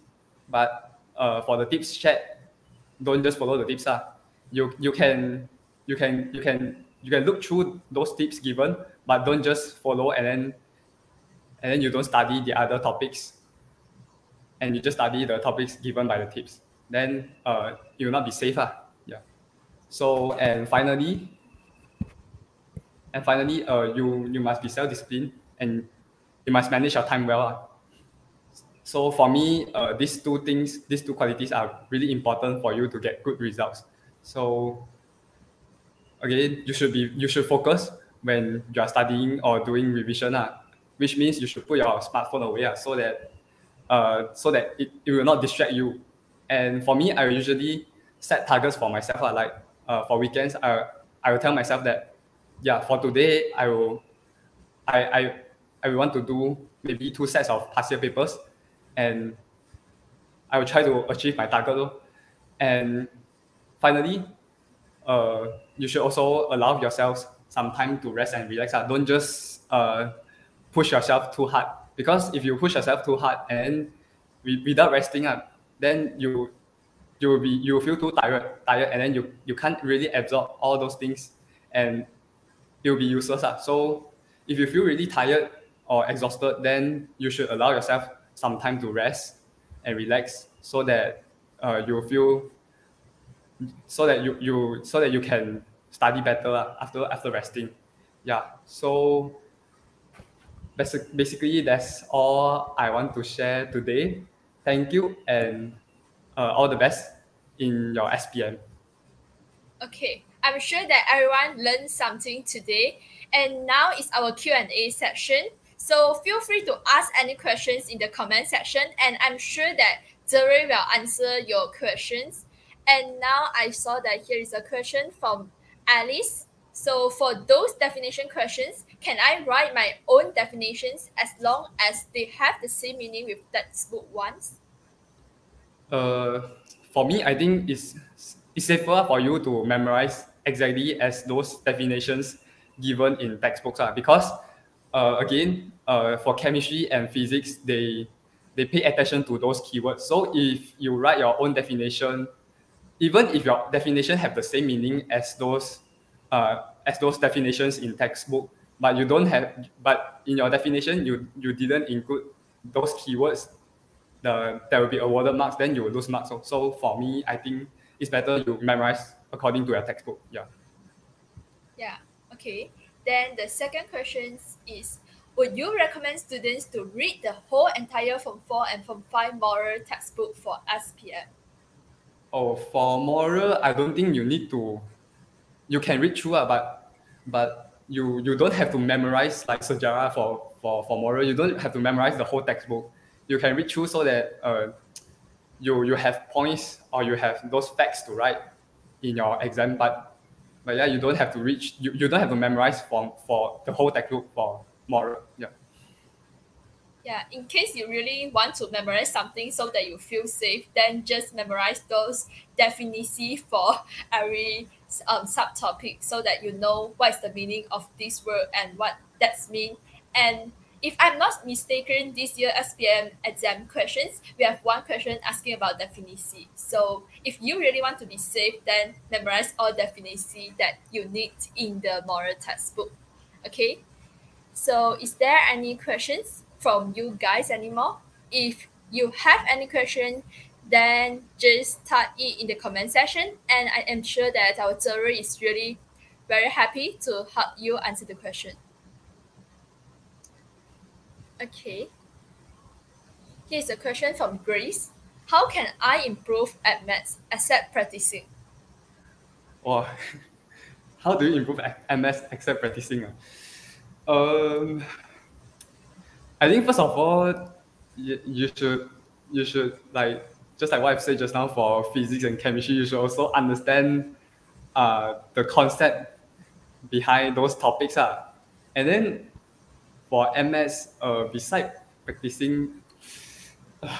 But for the tips shared, don't just follow the tips. You can look through those tips given, but don't just follow and then you don't study the other topics, and you just study the topics given by the tips. Then you will not be safe. Yeah. So and finally, you must be self-disciplined and you must manage your time well. So for me, these two qualities are really important for you to get good results. So again, you should focus when you are studying or doing revision, which means you should put your smartphone away, so that it will not distract you. And for me, I usually set targets for myself. Like for weekends, I will tell myself that, yeah, for today I will want to do maybe 2 sets of past year papers, and I will try to achieve my target. And finally, you should also allow yourself some time to rest and relax. Don't just push yourself too hard, because if you push yourself too hard and without resting, then you will feel too tired, and then you can't really absorb all those things, and it will be useless. So if you feel really tired or exhausted, then you should allow yourself some time to rest and relax, so that you can study better after resting. Yeah. So basically that's all I want to share today. Thank you, and all the best in your SPM. Okay, I'm sure that everyone learned something today. And now is our Q&A section. So feel free to ask any questions in the comment section, and I'm sure that Zuri will answer your questions. And now I saw that here is a question from Alice. So for those definition questions, can I write my own definitions as long as they have the same meaning with textbook ones? For me, I think it's safer for you to memorize exactly as those definitions given in textbooks, because again, for chemistry and physics, they pay attention to those keywords. So if you write your own definition, even if your definition have the same meaning as those definitions in textbook, but in your definition you didn't include those keywords, there will be awarded marks, then you will lose marks. So for me, I think it's better you memorize according to your textbook. Yeah. Yeah, okay. Then the second question is, would you recommend students to read the whole entire Form 4 and Form 5 moral textbook for SPM? Oh, for moral, I don't think you need to. You can read through, but you don't have to memorize like Sejarah for moral. You don't have to memorize the whole textbook. You can read through so that you have points or you have those facts to write in your exam. But yeah, you don't have to reach. You don't have to memorize for the whole textbook for moral. Yeah. Yeah, in case you really want to memorize something so that you feel safe, then just memorize those definitions for every subtopic so that you know what is the meaning of this word and what that's mean. And if I'm not mistaken, this year SPM exam questions, we have one question asking about definition. So if you really want to be safe, then memorize all definitions that you need in the moral textbook. Okay. So is there any questions from you guys anymore? If you have any question, then just type it in the comment section, and I am sure that our tutor is really very happy to help you answer the question. Okay. Here's a question from Grace. How can I improve at maths except practicing? Wow. How do you improve MS except practicing? I think first of all, you should like, just like what I've said just now for physics and chemistry, you should also understand the concept behind those topics. And then for MS, beside practicing, I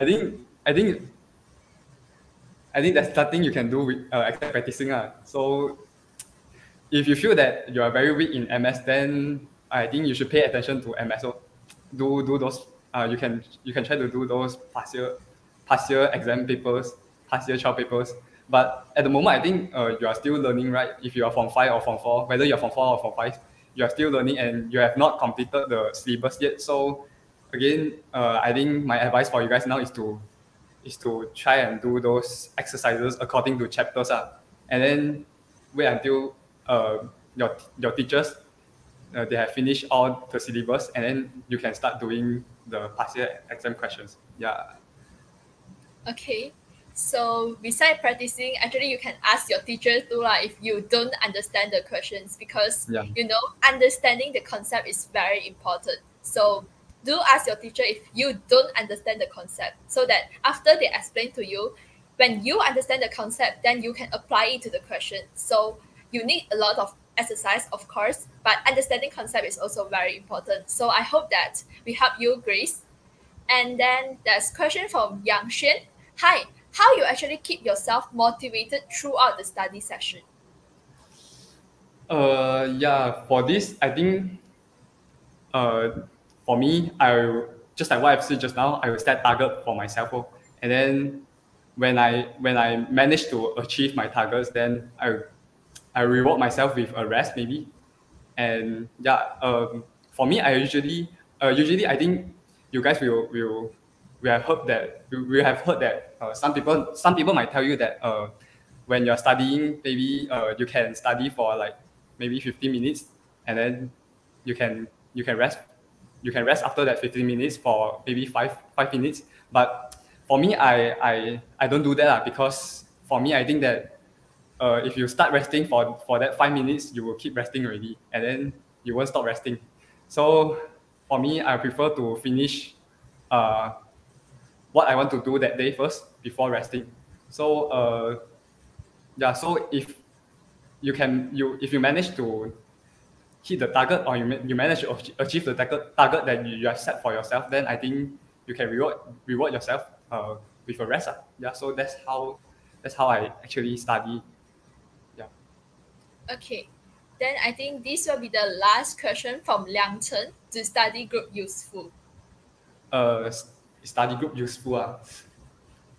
think there's nothing you can do with except practicing. So if you feel that you are very weak in MS, then I think you should pay attention to MS. So do those. You can try to do those past year exam papers, past year trial papers. But at the moment, I think you are still learning, right? If you are from 5 or from 4, whether you're from 4 or from 5, you are still learning and you have not completed the syllabus yet. So again, I think my advice for you guys now is to try and do those exercises according to chapters, and then wait until your teachers they have finished all the syllabus, and then you can start doing the past year exam questions. Yeah. Okay. So besides practicing, actually you can ask your teacher too, if you don't understand the questions, because understanding the concept is very important. So do ask your teacher if you don't understand the concept, so that after they explain to you, when you understand the concept, then you can apply it to the question. So you need a lot of exercise, of course, but understanding concept is also very important. So I hope that we help you, Grace. And then there's a question from Yang Xuan. Hi, how you actually keep yourself motivated throughout the study session? Yeah, for this, I think for me, I just like what I've said just now, I will set target for myself. And then when I manage to achieve my targets, then I reward myself with a rest maybe. And for me, I usually I think you guys will have heard that some people might tell you that when you're studying, maybe you can study for like maybe 15 minutes, and then you can rest. You can rest after that 15 minutes for maybe five minutes. But for me, I don't do that, because for me, I think that if you start resting for that 5 minutes, you will keep resting already, and then you won't stop resting. So for me, I prefer to finish what I want to do that day first before resting. So so if you manage to hit the target, or you manage to achieve the target that you have set for yourself, then I think you can reward yourself with a rest. So that's how I actually study. Okay, then I think this will be the last question from Liang Chen. To study group useful? Study group useful.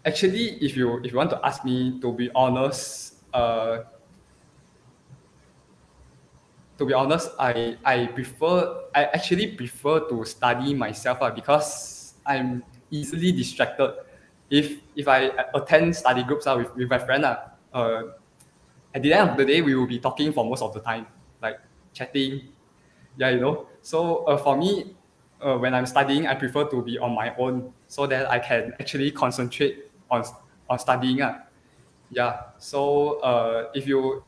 Actually, if you want to ask me, to be honest, I actually prefer to study myself, because I'm easily distracted. If I attend study groups with my friend, at the end of the day, we will be talking for most of the time, like chatting. So for me, when I'm studying, I prefer to be on my own, so that I can actually concentrate on studying. So if you,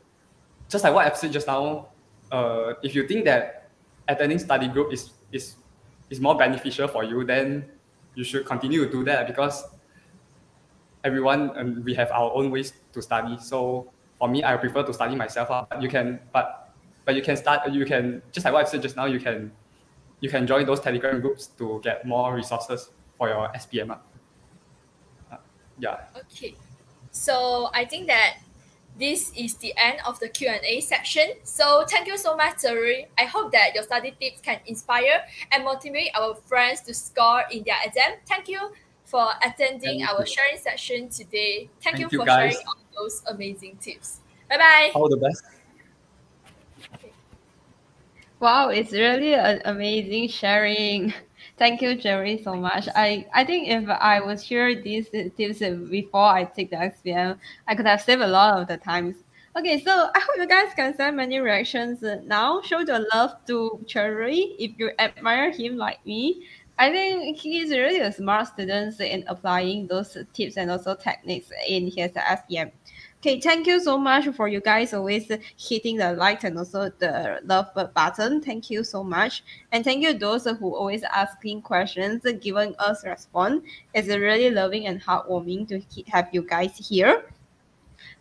just like what I've said just now, if you think that attending study group is more beneficial for you, then you should continue to do that, because everyone, we have our own ways to study. So for me, I prefer to study myself. But you can start. You can, just like what I said just now, you can you can join those Telegram groups to get more resources for your SPM. Yeah. Okay, so I think that this is the end of the Q&A section. So thank you so much, Zuri. I hope that your study tips can inspire and motivate our friends to score in their exam. Thank you for attending Thank our you. sharing session today. Thank you Thank you, for guys. sharing all those amazing tips. Bye-bye. All the best. Wow, it's really an amazing sharing. Thank you, Jerry, so much. I think if I was hear these tips before I take the XPM, I could have saved a lot of the times. Okay, so I hope you guys can send many reactions now. Show your love to Cherry if you admire him like me. I think he is really a smart student in applying those tips and also techniques in his SPM. Okay, thank you so much for you guys always hitting the like and also the love button. Thank you so much. And thank you those who always asking questions, giving us response. It's really loving and heartwarming to have you guys here.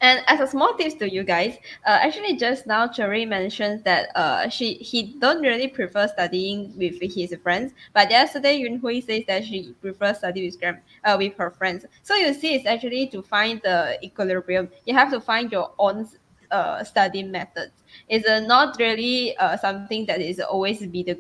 And as a small tips to you guys, actually just now Cherry mentioned that he don't really prefer studying with his friends, but yesterday Yun Hui says that she prefers study with her friends. So you see, it's actually to find the equilibrium. You have to find your own study methods. It's not really something that is always be the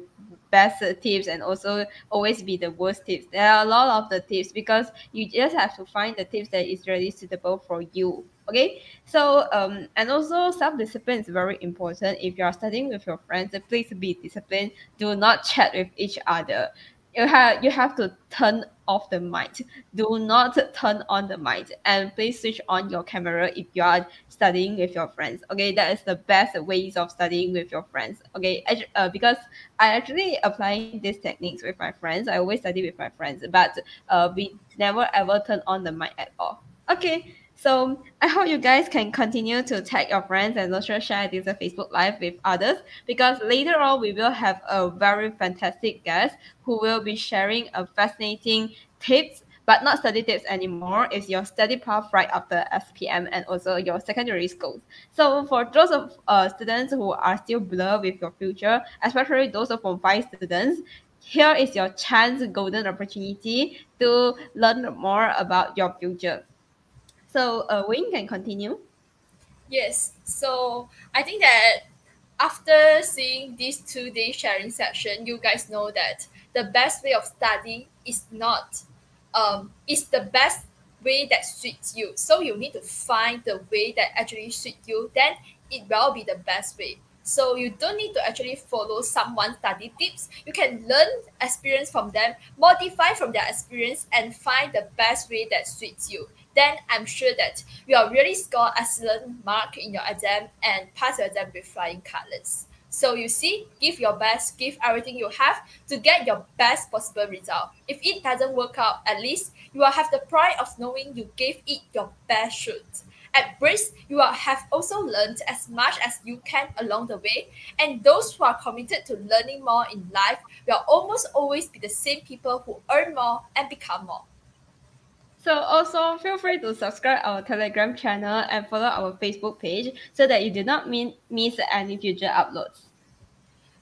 best tips and also always be the worst tips. There are a lot of the tips because you just have to find the tips that is really suitable for you. Okay, so and also self-discipline is very important. If you are studying with your friends, please be disciplined. Do not chat with each other. You have to turn off the mic. Do not turn on the mic, and please switch on your camera if you are studying with your friends. Okay, that is the best ways of studying with your friends. Okay, because I actually applying these techniques with my friends. I always study with my friends, but we never ever turn on the mic at all. Okay, so I hope you guys can continue to tag your friends and also share this Facebook Live with others, because later on we will have a very fantastic guest who will be sharing a fascinating tips, but not study tips anymore. It's your study path right after SPM and also your secondary schools. So for those of students who are still blurred with your future, especially those of Form 5 students, here is your chance, golden opportunity to learn more about your future. So Wayne can continue. Yes, so I think that after seeing this 2 day sharing session, you guys know that the best way of study is not is the best way that suits you. So you need to find the way that actually suits you, then it will be the best way. So you don't need to actually follow someone's study tips. You can learn experience from them, modify from their experience, and find the best way that suits you. Then I'm sure that you will really score excellent mark in your exam and pass your exam with flying colors. So you see, give your best, give everything you have to get your best possible result. If it doesn't work out, at least you will have the pride of knowing you gave it your best shot. At Brace, you will have also learned as much as you can along the way, and those who are committed to learning more in life will almost always be the same people who earn more and become more. So also feel free to subscribe our Telegram channel and follow our Facebook page so that you do not miss any future uploads.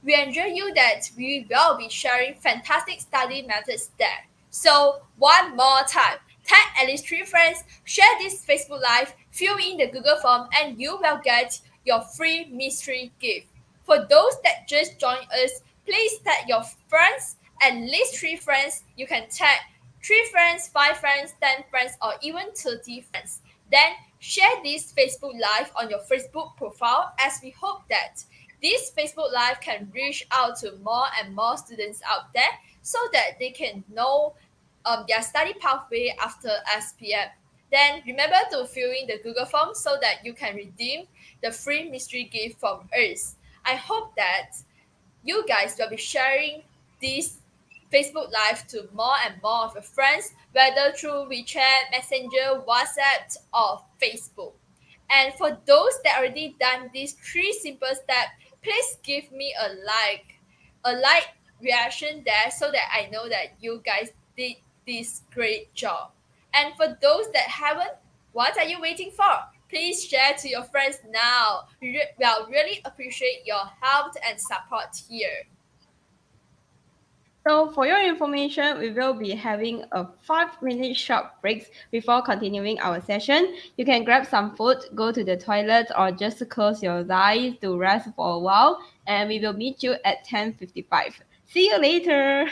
We ensure you that we will be sharing fantastic study methods there. So one more time, tag at least 3 friends, share this Facebook Live, fill in the Google form, and you will get your free mystery gift. For those that just joined us, please tag your friends, at least 3 friends. You can tag 3 friends, 5 friends, 10 friends, or even 30 friends. Then share this Facebook Live on your Facebook profile, as we hope that this Facebook Live can reach out to more and more students out there so that they can know their study pathway after SPM. Then remember to fill in the Google form so that you can redeem the free mystery gift from us. I hope that you guys will be sharing this Facebook Live to more and more of your friends, whether through WeChat, Messenger, WhatsApp, or Facebook. And for those that already done these 3 simple steps, please give me a like reaction there so that I know that you guys did this great job. And for those that haven't, what are you waiting for? Please share to your friends now. We'll really appreciate your help and support here. So for your information, we will be having a 5-minute short break before continuing our session. You can grab some food, go to the toilet, or just close your eyes to rest for a while, and we will meet you at 10:55. See you later.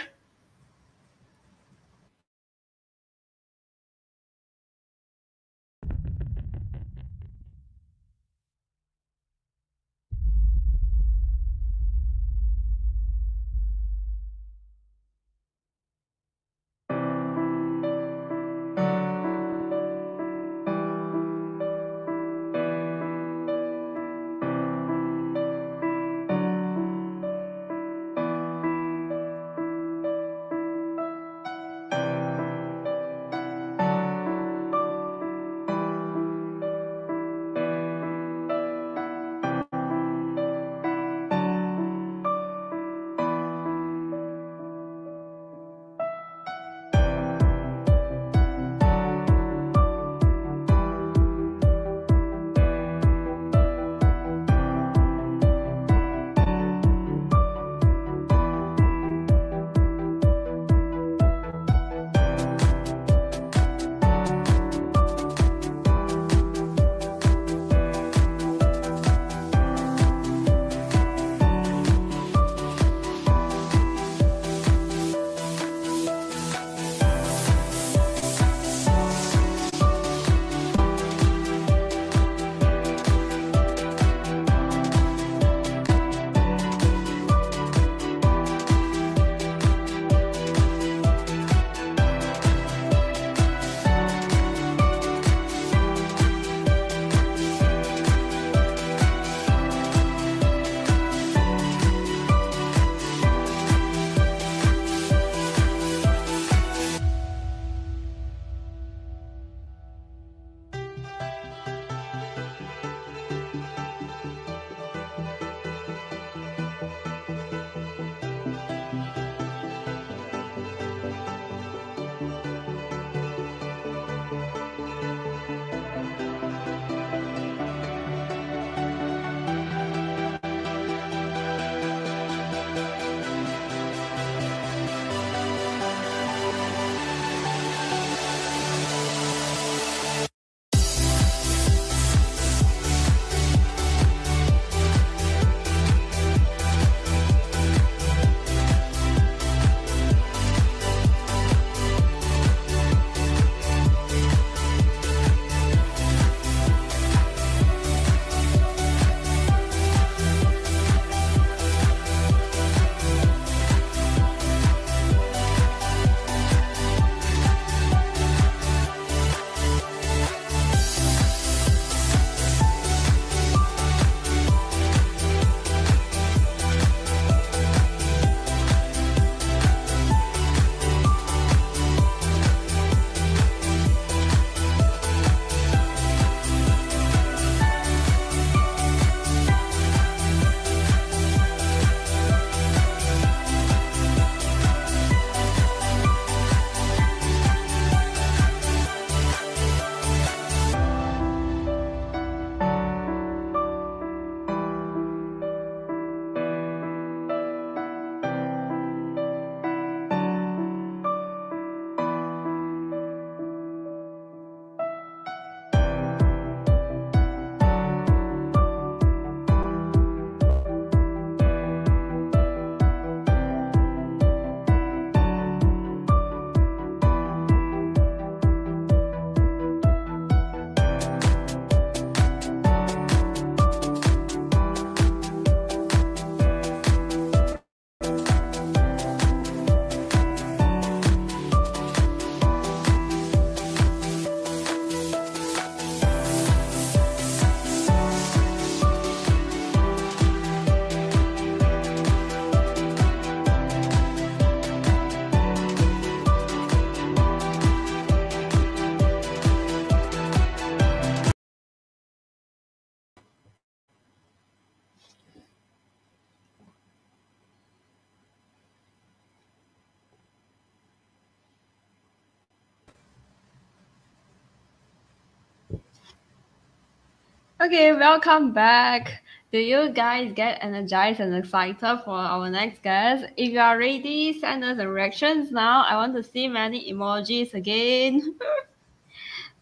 Okay, welcome back. Do you guys get energized and excited for our next guest? If you are ready, send us the reactions now. I want to see many emojis again.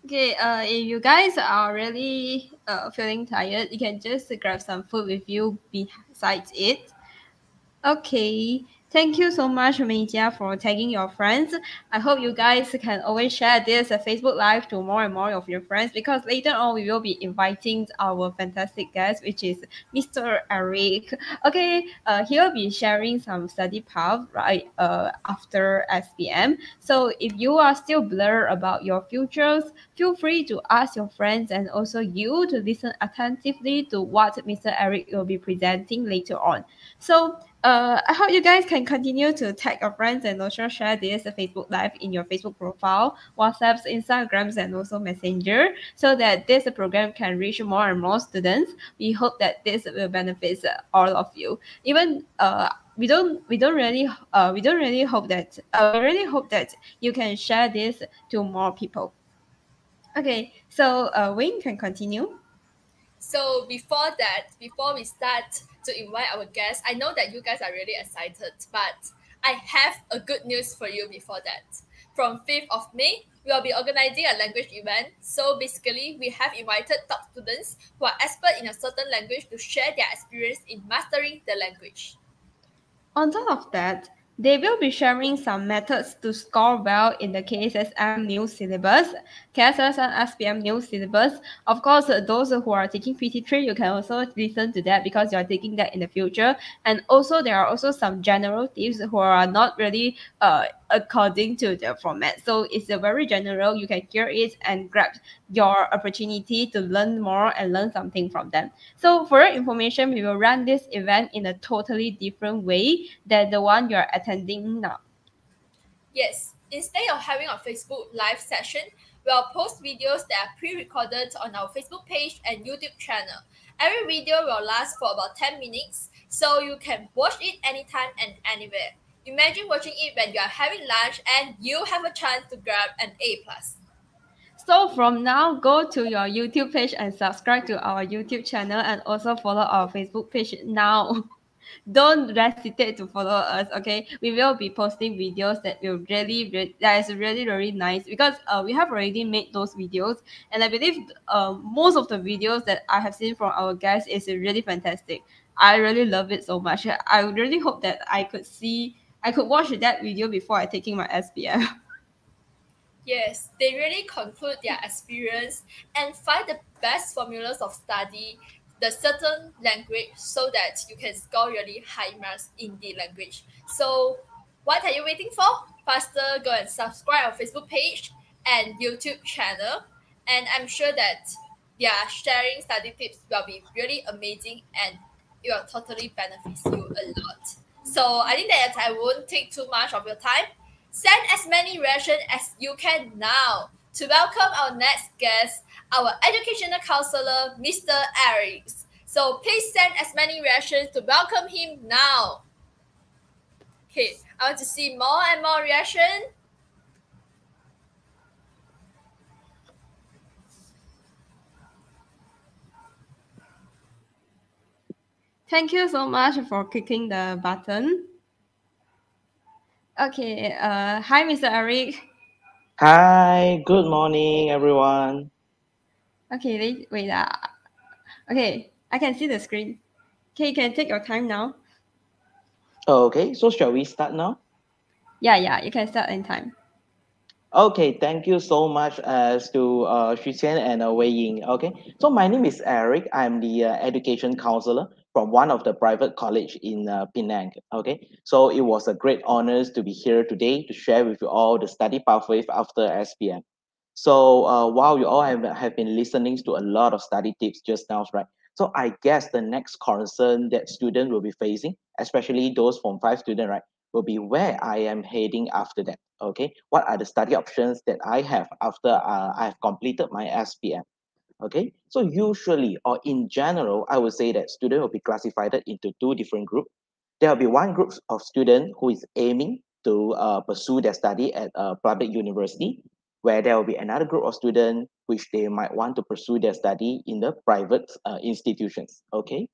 Okay, if you guys are really feeling tired, you can just grab some food with you besides it. Okay, thank you so much, Meija, for tagging your friends. I hope you guys can always share this Facebook Live to more and more of your friends because later on we will be inviting our fantastic guest, which is Mr. Eric. Okay, he'll be sharing some study path right after SPM. So if you are still blurred about your futures, feel free to ask your friends and also you to listen attentively to what Mr. Eric will be presenting later on. So I hope you guys can continue to tag your friends and also share this Facebook Live in your Facebook profile, WhatsApps, Instagrams, and also Messenger, so that this program can reach more and more students. We hope that this will benefit all of you. Even we don't really hope that we really hope that you can share this to more people. Okay, so Wayne can continue. So before we start to invite our guests, I know that you guys are really excited, but I have a good news for you before that. From 5th of May, we will be organizing a language event. So basically, we have invited top students who are expert in a certain language to share their experience in mastering the language. On top of that, they will be sharing some methods to score well in the KSSM new syllabus, KSS and SPM new syllabus. Of course, those who are taking PT3, you can also listen to that because you are taking that in the future. And also, there are also some general tips who are not really according to the format. So it's a very general. You can hear it and grab your opportunity to learn more and learn something from them. So for your information, we will run this event in a totally different way than the one you're attending now. Yes, instead of having a Facebook live session, we'll post videos that are pre-recorded on our Facebook page and YouTube channel. Every video will last for about 10 minutes, so you can watch it anytime and anywhere. Imagine watching it when you are having lunch and you have a chance to grab an A+. So from now, go to your YouTube page and subscribe to our YouTube channel and also follow our Facebook page now. Don't hesitate to follow us, okay? We will be posting videos that will that is really nice because we have already made those videos, and I believe most of the videos that I have seen from our guests is really fantastic. I really love it so much. I really hope that I could watch that video before I taking my SPM. Yes, they really conclude their experience and find the best formulas of study the certain language so that you can score really high marks in the language. So what are you waiting for? Faster go and subscribe our Facebook page and YouTube channel. And I'm sure that their sharing study tips will be really amazing and it will totally benefit you a lot. So I think that I won't take too much of your time. Send as many reactions as you can now to welcome our next guest, our educational counselor, Mr. Eric. So please send as many reactions to welcome him now. Okay, I want to see more and more reaction. Thank you so much for clicking the button. Okay, hi, Mr. Eric. Hi, good morning, everyone. Okay, wait. Okay, I can see the screen. Okay, you can take your time now. Okay, so shall we start now? Yeah, you can start anytime. Okay, thank you so much to Xuqian and Wei Ying. Okay, so my name is Eric. I'm the education counselor from one of the private college in Penang. Okay, so it was a great honor to be here today to share with you all the study pathways after SPM. So while you all have been listening to a lot of study tips just now, right? So I guess the next concern that students will be facing, especially those from five students, right, will be where I am heading after that. Okay, what are the study options that I have after I have completed my SPM? Okay, so usually or in general, I would say that student will be classified into two different groups. There will be one group of student who is aiming to pursue their study at a public university, where there will be another group of students which they might want to pursue their study in the private institutions. Okay,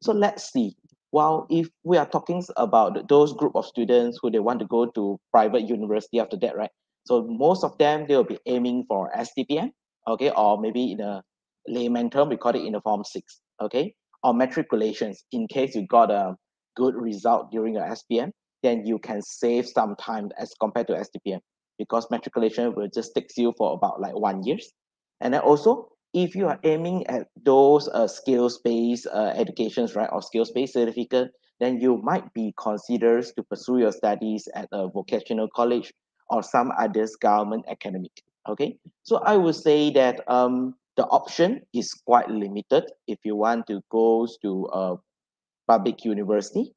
So let's see. Well, if we are talking about those group of students who they want to go to private university after that, right? So most of them, they will be aiming for STPM, okay, or maybe in a layman term, we call it in the form 6, okay, or matriculations. In case you got a good result during your SPM, then you can save some time as compared to STPM, because matriculation will just takes you for about like 1 year. And then also, if you are aiming at those skills-based educations, right, or skills-based certificate, then you might be considered to pursue your studies at a vocational college or some others government academic. Okay, so I would say that the option is quite limited if you want to go to a public university.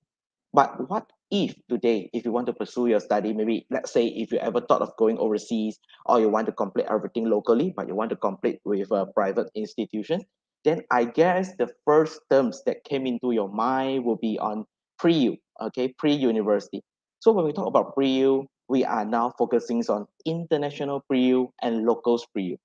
But what if today, if you want to pursue your study, maybe let's say if you ever thought of going overseas, or you want to complete everything locally, but you want to complete with a private institution, then I guess the first terms that came into your mind will be on pre-U, okay, pre-university. So when we talk about pre-U, we are now focusing on international pre-U and locals pre-U.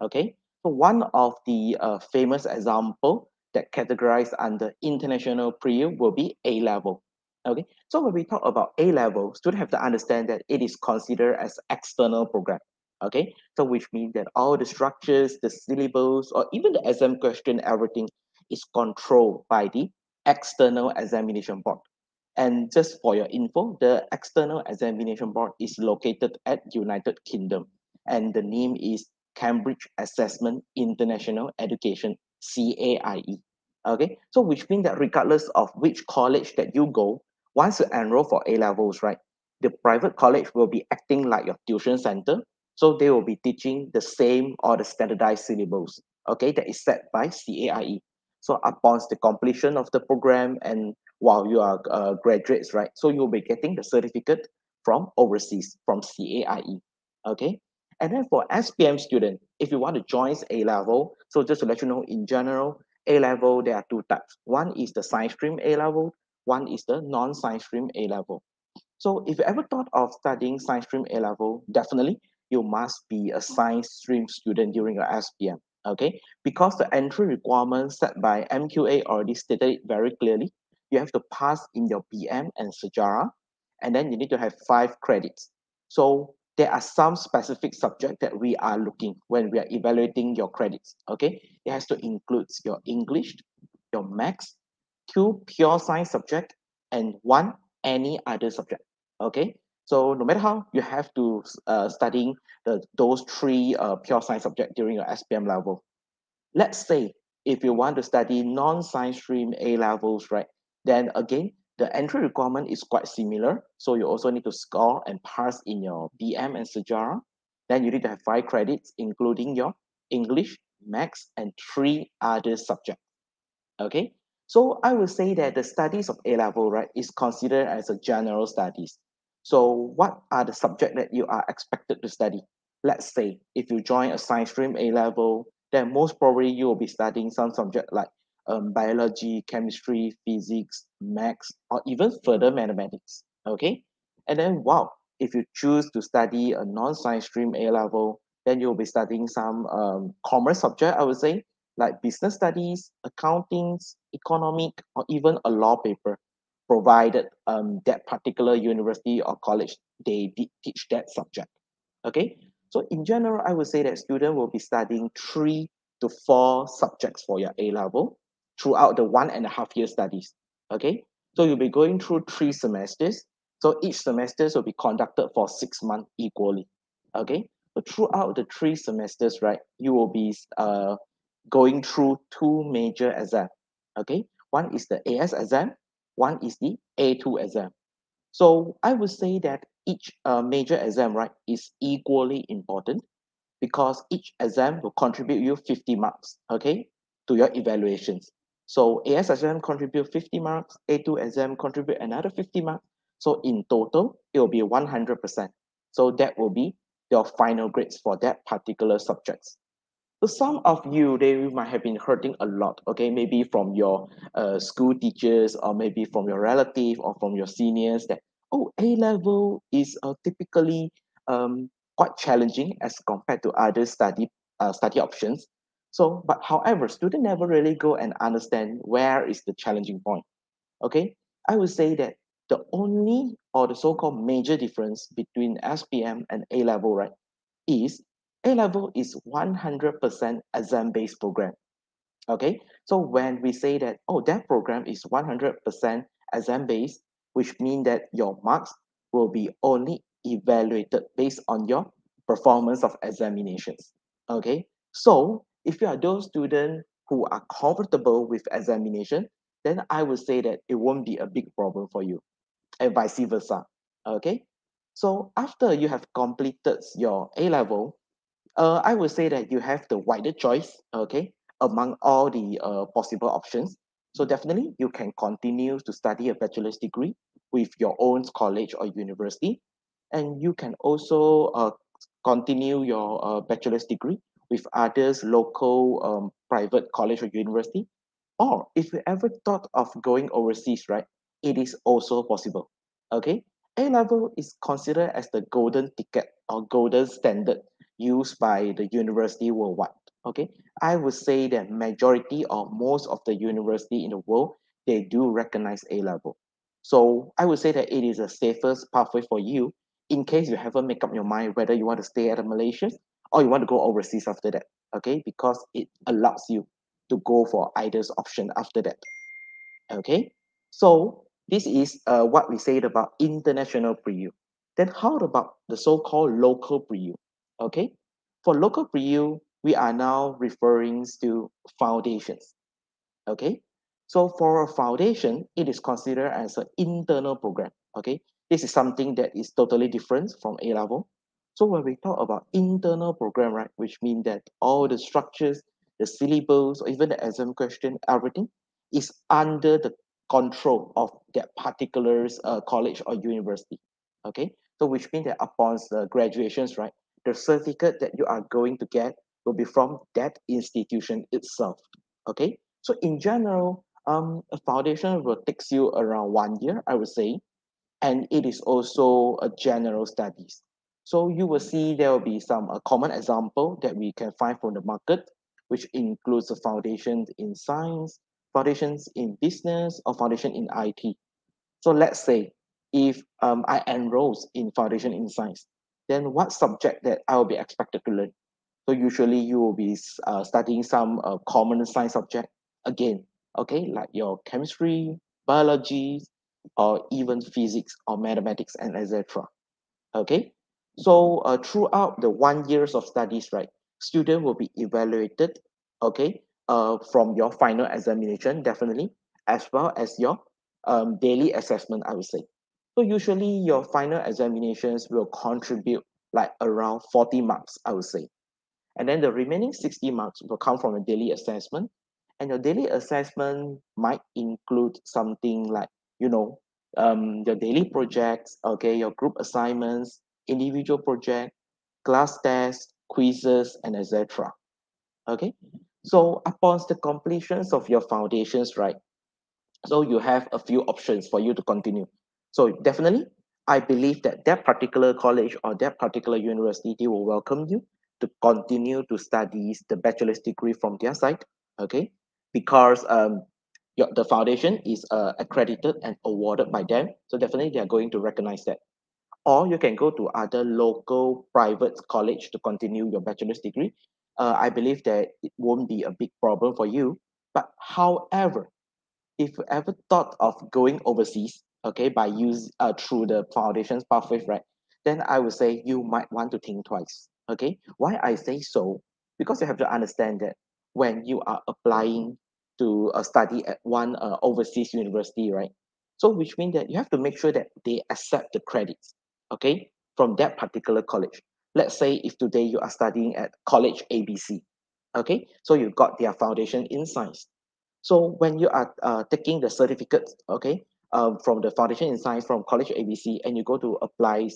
Okay, so one of the famous example that categorized under international pre-U will be A level. Okay, so when we talk about A level, students have to understand that it is considered as external program. Okay, so which means that all the structures, the syllables, or even the exam question, everything is controlled by the external examination board. And just for your info, the external examination board is located at United Kingdom, and the name is Cambridge Assessment International Education, CAIE. Okay, so which means that regardless of which college that you go, once you enroll for A levels, right, the private college will be acting like your tuition center. So they will be teaching the same or the standardized syllables, okay, that is set by CAIE. So upon the completion of the program and while you are graduates, right, so you'll be getting the certificate from overseas, from CAIE, okay? And then for SPM student, if you want to join A level, so just to let you know, in general, A level, there are two types. One is the science stream A level, one is the non-science stream A level. So if you ever thought of studying science stream A level, definitely you must be a science stream student during your SPM, okay? Because the entry requirements set by MQA already stated it very clearly. You have to pass in your BM and Sejarah, and then you need to have 5 credits. So there are some specific subjects that we are looking when we are evaluating your credits, okay? It has to include your English, your maths, 2 pure science subject, and 1 any other subject. Okay, so no matter how, you have to studying those 3 pure science subject during your SPM level. Let's say if you want to study non-science stream A levels, right, then again the entry requirement is quite similar. So you also need to score and pass in your BM and Sejarah. Then you need to have 5 credits, including your English, Maths, and 3 other subjects. Okay, so I would say that the studies of A level, right, is considered as a general studies. So what are the subjects that you are expected to study? Let's say if you join a science stream A level, then most probably you will be studying some subject like biology, chemistry, physics, maths, or even further mathematics. Okay, and then wow, if you choose to study a non-science stream A level, then you'll be studying some commerce subject, I would say, like business studies, accounting, economic, or even a law paper, provided that particular university or college they did teach that subject. Okay, so in general, I would say that student will be studying 3 to 4 subjects for your A level throughout the 1.5 year studies. Okay, so you'll be going through 3 semesters. So each semester will be conducted for 6 months equally. Okay, so throughout the 3 semesters, right, you will be going through 2 major exams. Okay, one is the AS exam, one is the A2 exam. So I would say that each major exam, right, is equally important because each exam will contribute you 50 marks, okay, to your evaluations. So AS exam contribute 50 marks, A2 exam contribute another 50 marks. So in total, it will be 100%. So that will be your final grades for that particular subjects. So some of you, they might have been hurting a lot, okay? Maybe from your school teachers or maybe from your relative or from your seniors that, oh, A level is typically quite challenging as compared to other study options. So, but however, student never really go and understand where is the challenging point. Okay, I would say that the only or the so-called major difference between SPM and A level, right, is A level is 100% exam-based program. Okay, so when we say that, oh, that program is 100% exam based, which means that your marks will be only evaluated based on your performance of examinations. Okay, so if you are those students who are comfortable with examination, then I would say that it won't be a big problem for you, and vice versa. Okay, so after you have completed your A level, I would say that you have the wider choice, okay, among all the possible options. So definitely you can continue to study a bachelor's degree with your own college or university, and you can also continue your bachelor's degree with others local private college or university. Or if you ever thought of going overseas, right, it is also possible. Okay, A level is considered as the golden ticket or golden standard used by the university worldwide. Okay, I would say that majority or most of the university in the world, they do recognize A level. So I would say that it is the safest pathway for you in case you haven't make up your mind whether you want to stay at Malaysia or you want to go overseas after that. Okay, because it allows you to go for either option after that. Okay, so this is what we said about international pre-U. Then how about the so-called local pre-U? Okay, for local pre-U, we are now referring to foundations. Okay, so for a foundation, it is considered as an internal program. Okay, this is something that is totally different from A level. So when we talk about internal program, right, which means that all the structures, the syllables, or even the exam question, everything is under the control of that particular college or university. Okay, so which means that upon the graduations, right, the certificate that you are going to get will be from that institution itself. Okay, so in general, a foundation will takes you around 1 year, I would say, and it is also a general studies. So you will see there will be some common example that we can find from the market, which includes the foundations in science, foundations in business, or foundation in IT. So let's say if I enroll in foundation in science, then what subject that I will be expected to learn? So usually you will be studying some common science subject again, okay, like your chemistry, biology, or even physics or mathematics and etc. Okay, so throughout the 1 years of studies, right, student will be evaluated, okay, from your final examination definitely, as well as your daily assessment, I would say. So usually your final examinations will contribute like around 40 marks, I would say, and then the remaining 60 marks will come from a daily assessment. And your daily assessment might include something like, you know, your daily projects, okay, your group assignments, individual project, class tests, quizzes, and etc. Okay. So upon the completions of your foundations, right? So you have a few options for you to continue. So definitely, I believe that that particular college or that particular university, they will welcome you to continue to study the bachelor's degree from their side, okay? Because the foundation is accredited and awarded by them. So definitely they are going to recognize that. Or you can go to other local private college to continue your bachelor's degree. I believe that it won't be a big problem for you. But however, if you ever thought of going overseas, okay, by use through the foundation's pathway, right, then I would say you might want to think twice. Okay, why I say so? Because you have to understand that when you are applying to study at one overseas university, right? So which means that you have to make sure that they accept the credits, okay, from that particular college. Let's say if today you are studying at college ABC, okay, so you got their foundation in science. So when you are taking the certificate, okay, from the foundation in science from College ABC, and you go to apply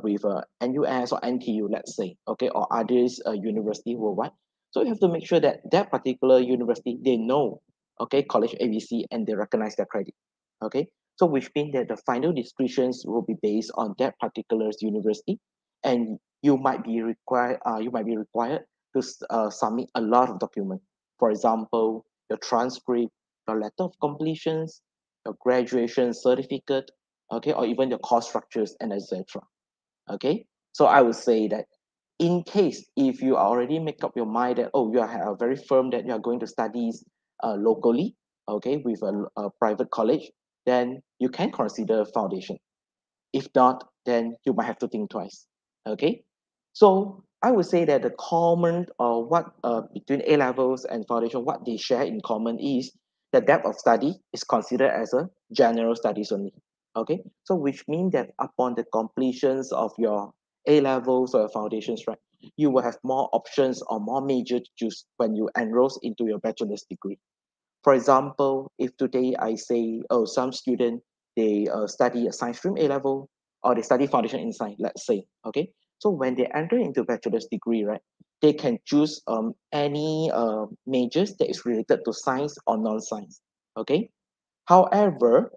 with NUS or NTU, let's say, okay, or others university worldwide. So you have to make sure that that particular university they know, okay, College ABC, and they recognize their credit, okay. So which means that the final decisions will be based on that particular university, and you might be required to to submit a lot of documents. For example, your transcript, your letter of completions, your graduation certificate, okay, or even your course structures and etc. Okay, so I would say that in case if you already make up your mind that oh you are very firm that you are going to study locally, okay, with a private college, then you can consider foundation. If not, then you might have to think twice. Okay, so I would say that the common what between A levels and foundation, what they share in common is the depth of study is considered as a general studies only. Okay, so which means that upon the completions of your A levels or foundations, right, you will have more options or more major to choose when you enroll into your bachelor's degree. For example, if today I say, oh, some student they study a science stream A level or they study foundation in science, let's say, okay. So when they enter into bachelor's degree, right, they can choose any majors that is related to science or non-science, okay. However,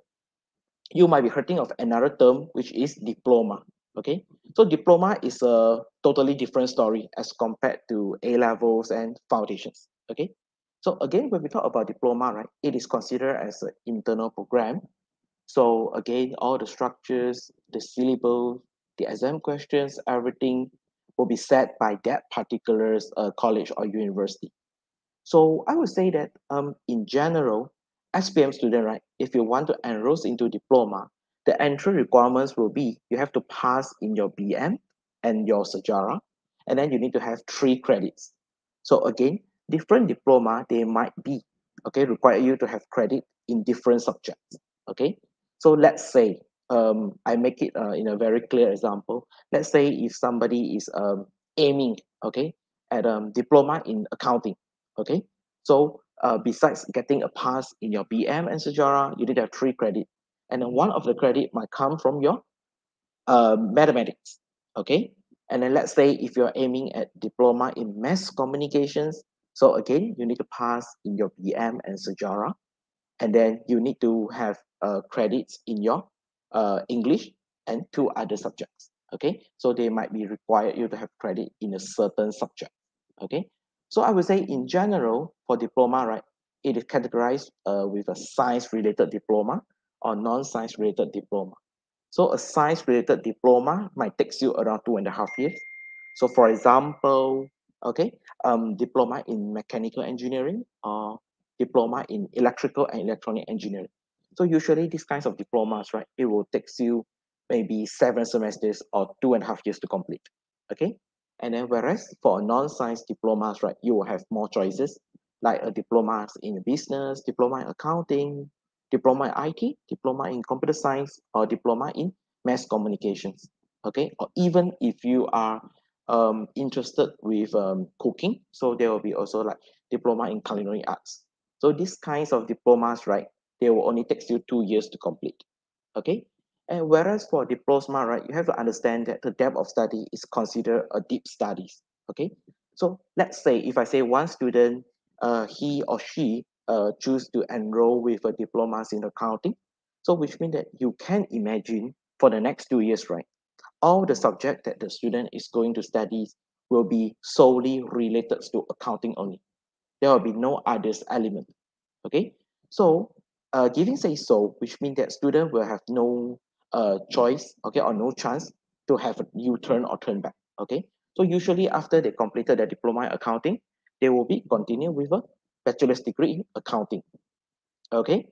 you might be hurting of another term which is diploma, okay. So diploma is a totally different story as compared to A levels and foundations, okay. So again, when we talk about diploma, right, it is considered as an internal program. So again, all the structures, the syllabus, the exam questions, everything will be set by that particular college or university. So I would say that in general, SPM student, right, if you want to enroll into diploma, the entry requirements will be you have to pass in your BM and your Sejarah, and then you need to have 3 credits. So again, different diploma, they might be, okay, require you to have credit in different subjects, okay? So let's say, I make it in a very clear example. Let's say if somebody is aiming, okay, at diploma in accounting, okay. So besides getting a pass in your BM and Sejarah, you need to have 3 credit, and then one of the credit might come from your mathematics, okay. And then let's say if you're aiming at diploma in mass communications, so again you need to pass in your BM and Sejarah, and then you need to have credits in your English and 2 other subjects, okay. So they might be required you to have credit in a certain subject, okay. So I would say in general for diploma, right, it is categorized with a science related diploma or non-science related diploma. So a science related diploma might take you around 2.5 years. So for example, okay, diploma in mechanical engineering or diploma in electrical and electronic engineering. So usually these kinds of diplomas, right, it will take you maybe 7 semesters or 2.5 years to complete. Okay. And then whereas for a non-science diplomas, right, you will have more choices like a diplomas in business, diploma in accounting, diploma in IT, diploma in computer science, or diploma in mass communications. Okay. Or even if you are interested with cooking, so there will be also like diploma in culinary arts. So these kinds of diplomas, right, they will only take you 2 years to complete. Okay. And whereas for diploma, right, you have to understand that the depth of study is considered a deep studies. Okay. So let's say if I say one student, he or she choose to enroll with a diplomas in accounting, so which means that you can imagine for the next 2 years, right, all the subject that the student is going to study will be solely related to accounting only. There will be no others element. Okay, so giving say so, which means that student will have no choice, okay, or no chance to have a U-turn or turn back. Okay, so usually after they completed their diploma in accounting, they will be continue with a bachelor's degree in accounting. Okay,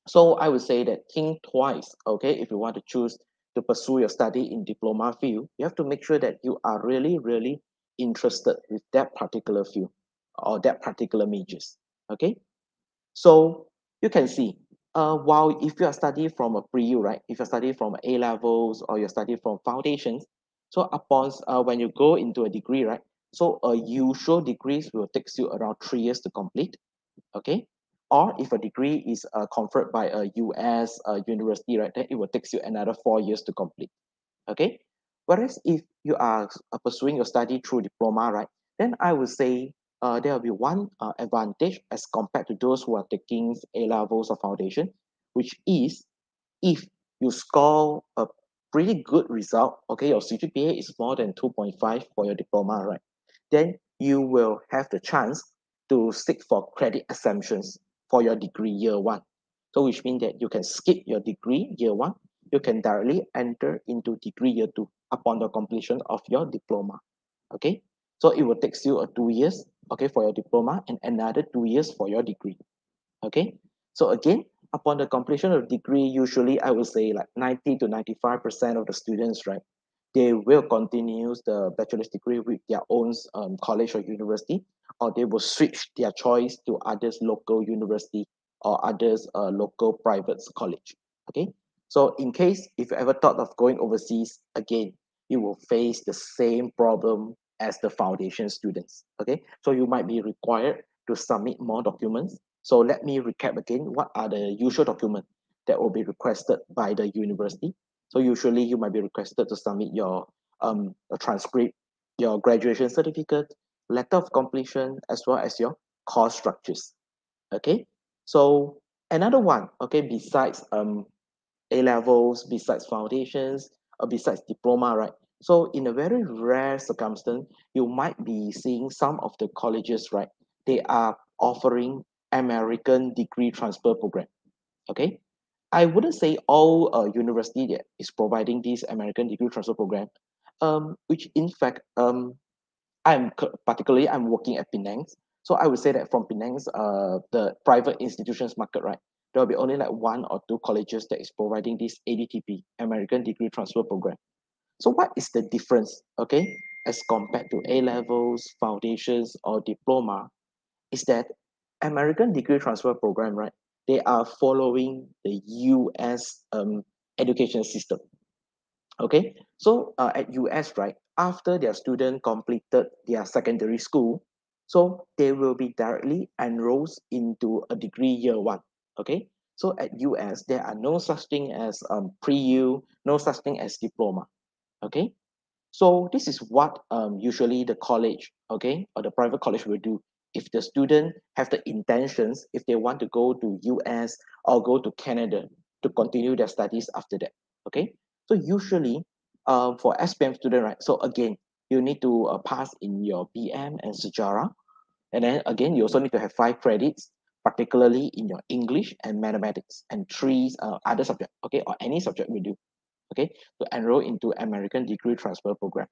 so I would say that think twice, okay, if you want to choose to pursue your study in diploma field, you have to make sure that you are really, really interested with that particular field or that particular majors. Okay, so you can see, while if you are studying from a pre-U, right, if you're studying from A levels or you're studying from foundations, so upon when you go into a degree, right, so a usual degrees will take you around 3 years to complete. Okay, or if a degree is conferred by a US university, right, then it will take you another 4 years to complete. Okay, whereas if you are pursuing your study through diploma, right, then I would say there will be one advantage as compared to those who are taking A levels or foundation, which is if you score a pretty good result, okay, your CGPA is more than 2.5 for your diploma, right, then you will have the chance to seek for credit exemptions for your degree year one. So which means that you can skip your degree year one, you can directly enter into degree year two upon the completion of your diploma. Okay, so it will take you a 2 years, okay, for your diploma and another 2 years for your degree. Okay, so again, upon the completion of degree, usually I would say like 90 to 95% of the students, right, they will continue the bachelor's degree with their own college or university, or they will switch their choice to others local university or others local private college. Okay, so in case if you ever thought of going overseas again, you will face the same problem as the foundation students. Okay, so you might be required to submit more documents. So let me recap again. What are the usual documents that will be requested by the university? So usually you might be requested to submit your a transcript, your graduation certificate, letter of completion, as well as your course structures. Okay. So another one, okay, besides A levels, besides foundations, or besides diploma, right? So in a very rare circumstance, you might be seeing some of the colleges, right? They are offering American degree transfer program. Okay, I wouldn't say all university that is providing this American degree transfer program, which in fact particularly I'm working at Penang, so I would say that from Penang's the private institutions market, right, there will be only like one or two colleges that is providing this ADTP American degree transfer program. So what is the difference, okay, as compared to A levels, foundations, or diploma? Is that American degree transfer program, right? They are following the US education system. Okay, so at US, right, after their student completed their secondary school, so they will be directly enrolled into a degree year one. Okay, so at US, there are no such thing as pre-U, no such thing as diploma. Okay, so this is what usually the college, okay, or the private college will do if the student have the intentions, if they want to go to US or go to Canada to continue their studies after that. Okay, so usually for SPM student, right? So again, you need to pass in your BM and Sejarah, and then again, you also need to have 5 credits, particularly in your English and mathematics, and three other subject, okay, or any subject will do, okay, to enroll into American degree transfer program.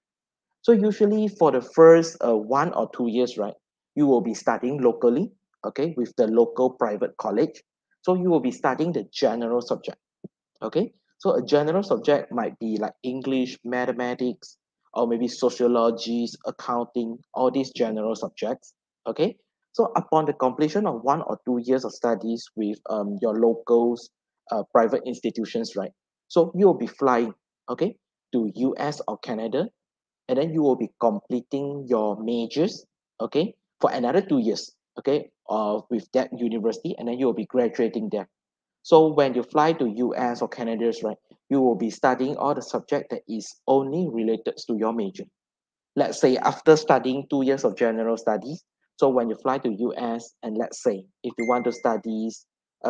So usually for the first 1 or 2 years, right, you will be studying locally, okay, with the local private college. So you will be studying the general subject, okay. So a general subject might be like English, mathematics, or maybe sociology, accounting, all these general subjects, okay. So upon the completion of 1 or 2 years of studies with your locals, private institutions, right, so you will be flying, okay, to US or Canada, and then you will be completing your majors, okay, for another 2 years, okay, with that university, and then you will be graduating there. So when you fly to US or Canada, right, you will be studying all the subject that is only related to your major. Let's say after studying 2 years of general studies, so when you fly to US, and let's say if you want to study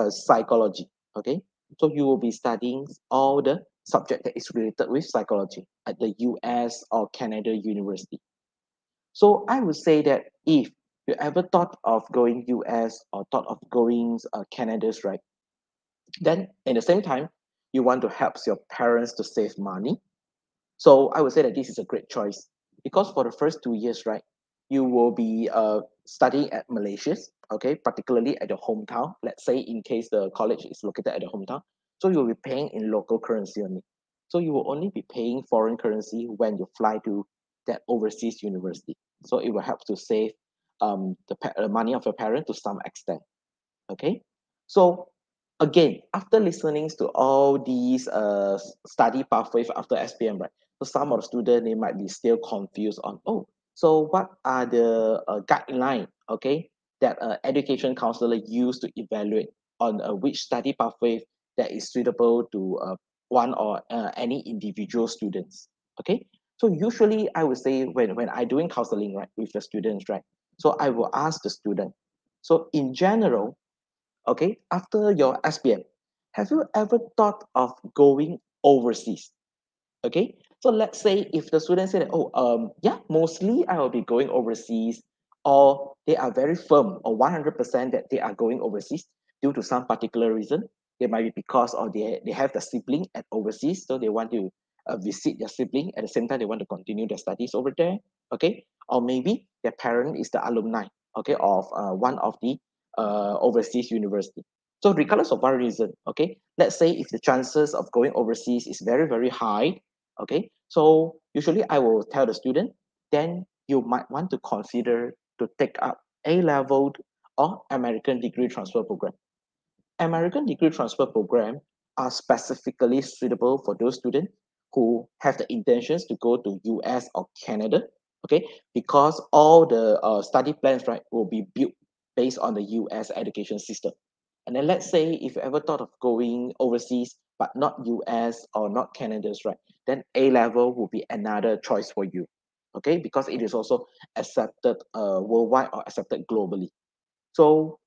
psychology, okay, so you will be studying all the subject that is related with psychology at the US or Canada university. So I would say that if you ever thought of going US or thought of going Canada's, right, then at the same time you want to help your parents to save money, so I would say that this is a great choice because for the first 2 years, right, you will be studying at Malaysia, okay, particularly at the hometown. Let's say in case the college is located at the hometown, so you will be paying in local currency only. So you will only be paying foreign currency when you fly to that overseas university. So it will help to save the money of your parent to some extent. Okay, so again, after listening to all these study pathways after SPM, right, so some of the students, they might be still confused on, oh, so what are the guideline, okay, that education counselor use to evaluate on which study pathway that is suitable to one or any individual students. Okay, so usually I would say when I doing counseling, right, with the students, right, so I will ask the student, so in general, okay, after your SPM, have you ever thought of going overseas? Okay, So let's say if the student say that, oh, yeah, mostly I will be going overseas, or they are very firm or 100% that they are going overseas due to some particular reason. It might be because or they have the sibling at overseas, so they want to visit their sibling. At the same time, they want to continue their studies over there. Okay, or maybe their parent is the alumni. Okay, of one of the overseas university. So regardless of what reason, okay, let's say if the chances of going overseas is very, very high, okay, so usually I will tell the student, then you might want to consider to take up A level or American degree transfer program. American degree transfer program are specifically suitable for those students who have the intentions to go to US or Canada, okay, because all the study plans, right, will be built based on the US education system. And then let's say if you ever thought of going overseas, but not US or not Canada's, right, then A level will be another choice for you, okay, because it is also accepted worldwide or accepted globally. So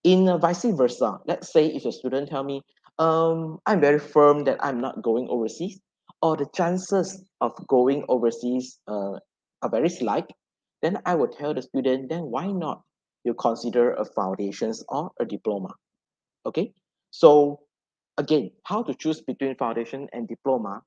in vice versa, let's say if a student tell me, I'm very firm that I'm not going overseas, or the chances of going overseas are very slight, then I would tell the student, then why not you consider a foundations or a diploma? Okay, so again, how to choose between foundation and diploma?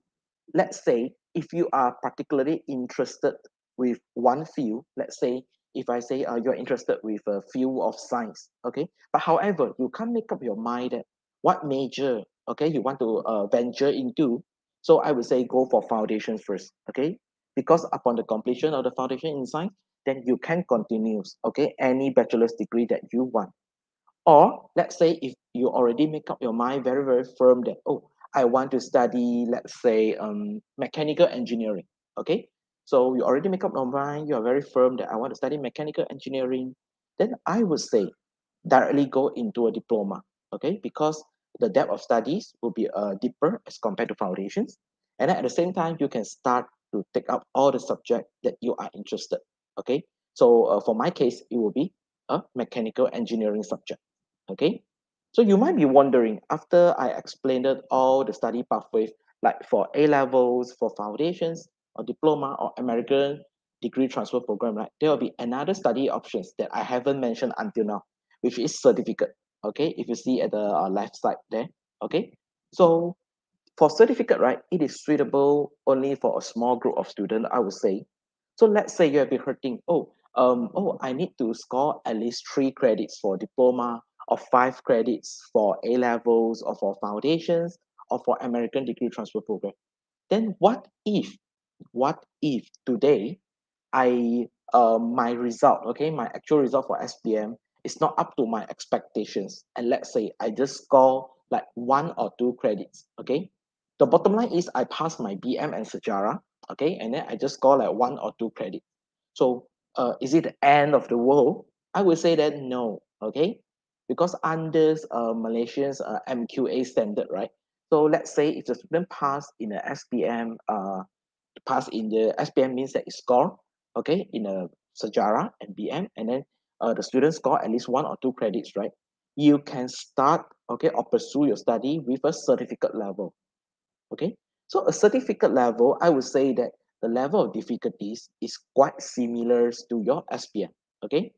Let's say if you are particularly interested with one field, let's say if I say you're interested with a field of science, okay, but however you can't make up your mind that what major, okay, you want to venture into. So I would say go for foundation first, okay, because upon the completion of the foundation in science, then you can continue, okay, any bachelor's degree that you want. Or let's say if you already make up your mind very, very firm that, oh, I want to study, let's say, mechanical engineering. Okay. So you already make up your mind, you are very firm that I want to study mechanical engineering. Then I would say directly go into a diploma. Okay. Because the depth of studies will be deeper as compared to foundations. And then at the same time, you can start to take up all the subject that you are interested. Okay. So for my case, it will be a mechanical engineering subject. Okay, so you might be wondering after I explained all the study pathways, like for A levels, for foundations, or diploma, or American degree transfer program, right? There will be another study options that I haven't mentioned until now, which is certificate. Okay, if you see at the left side there. Okay, so for certificate, right, it is suitable only for a small group of students, I would say. So let's say you have been hurting, oh, I need to score at least 3 credits for diploma, or 5 credits for A levels, or for foundations, or for American degree transfer program. Then what if today my result, okay, my actual result for SPM is not up to my expectations, and let's say I just score like 1 or 2 credits, okay. The bottom line is I passed my BM and Sejarah, okay, and then I just score like 1 or 2 credits. So is it the end of the world? I would say that no, okay, because under Malaysia's MQA standard, right? So let's say if the student pass in the SPM pass in the SPM means that it score, okay, in a Sejarah and BM, and then the students score at least 1 or 2 credits, right? You can start, okay, or pursue your study with a certificate level, okay? So a certificate level, I would say that the level of difficulties is quite similar to your SPM, okay?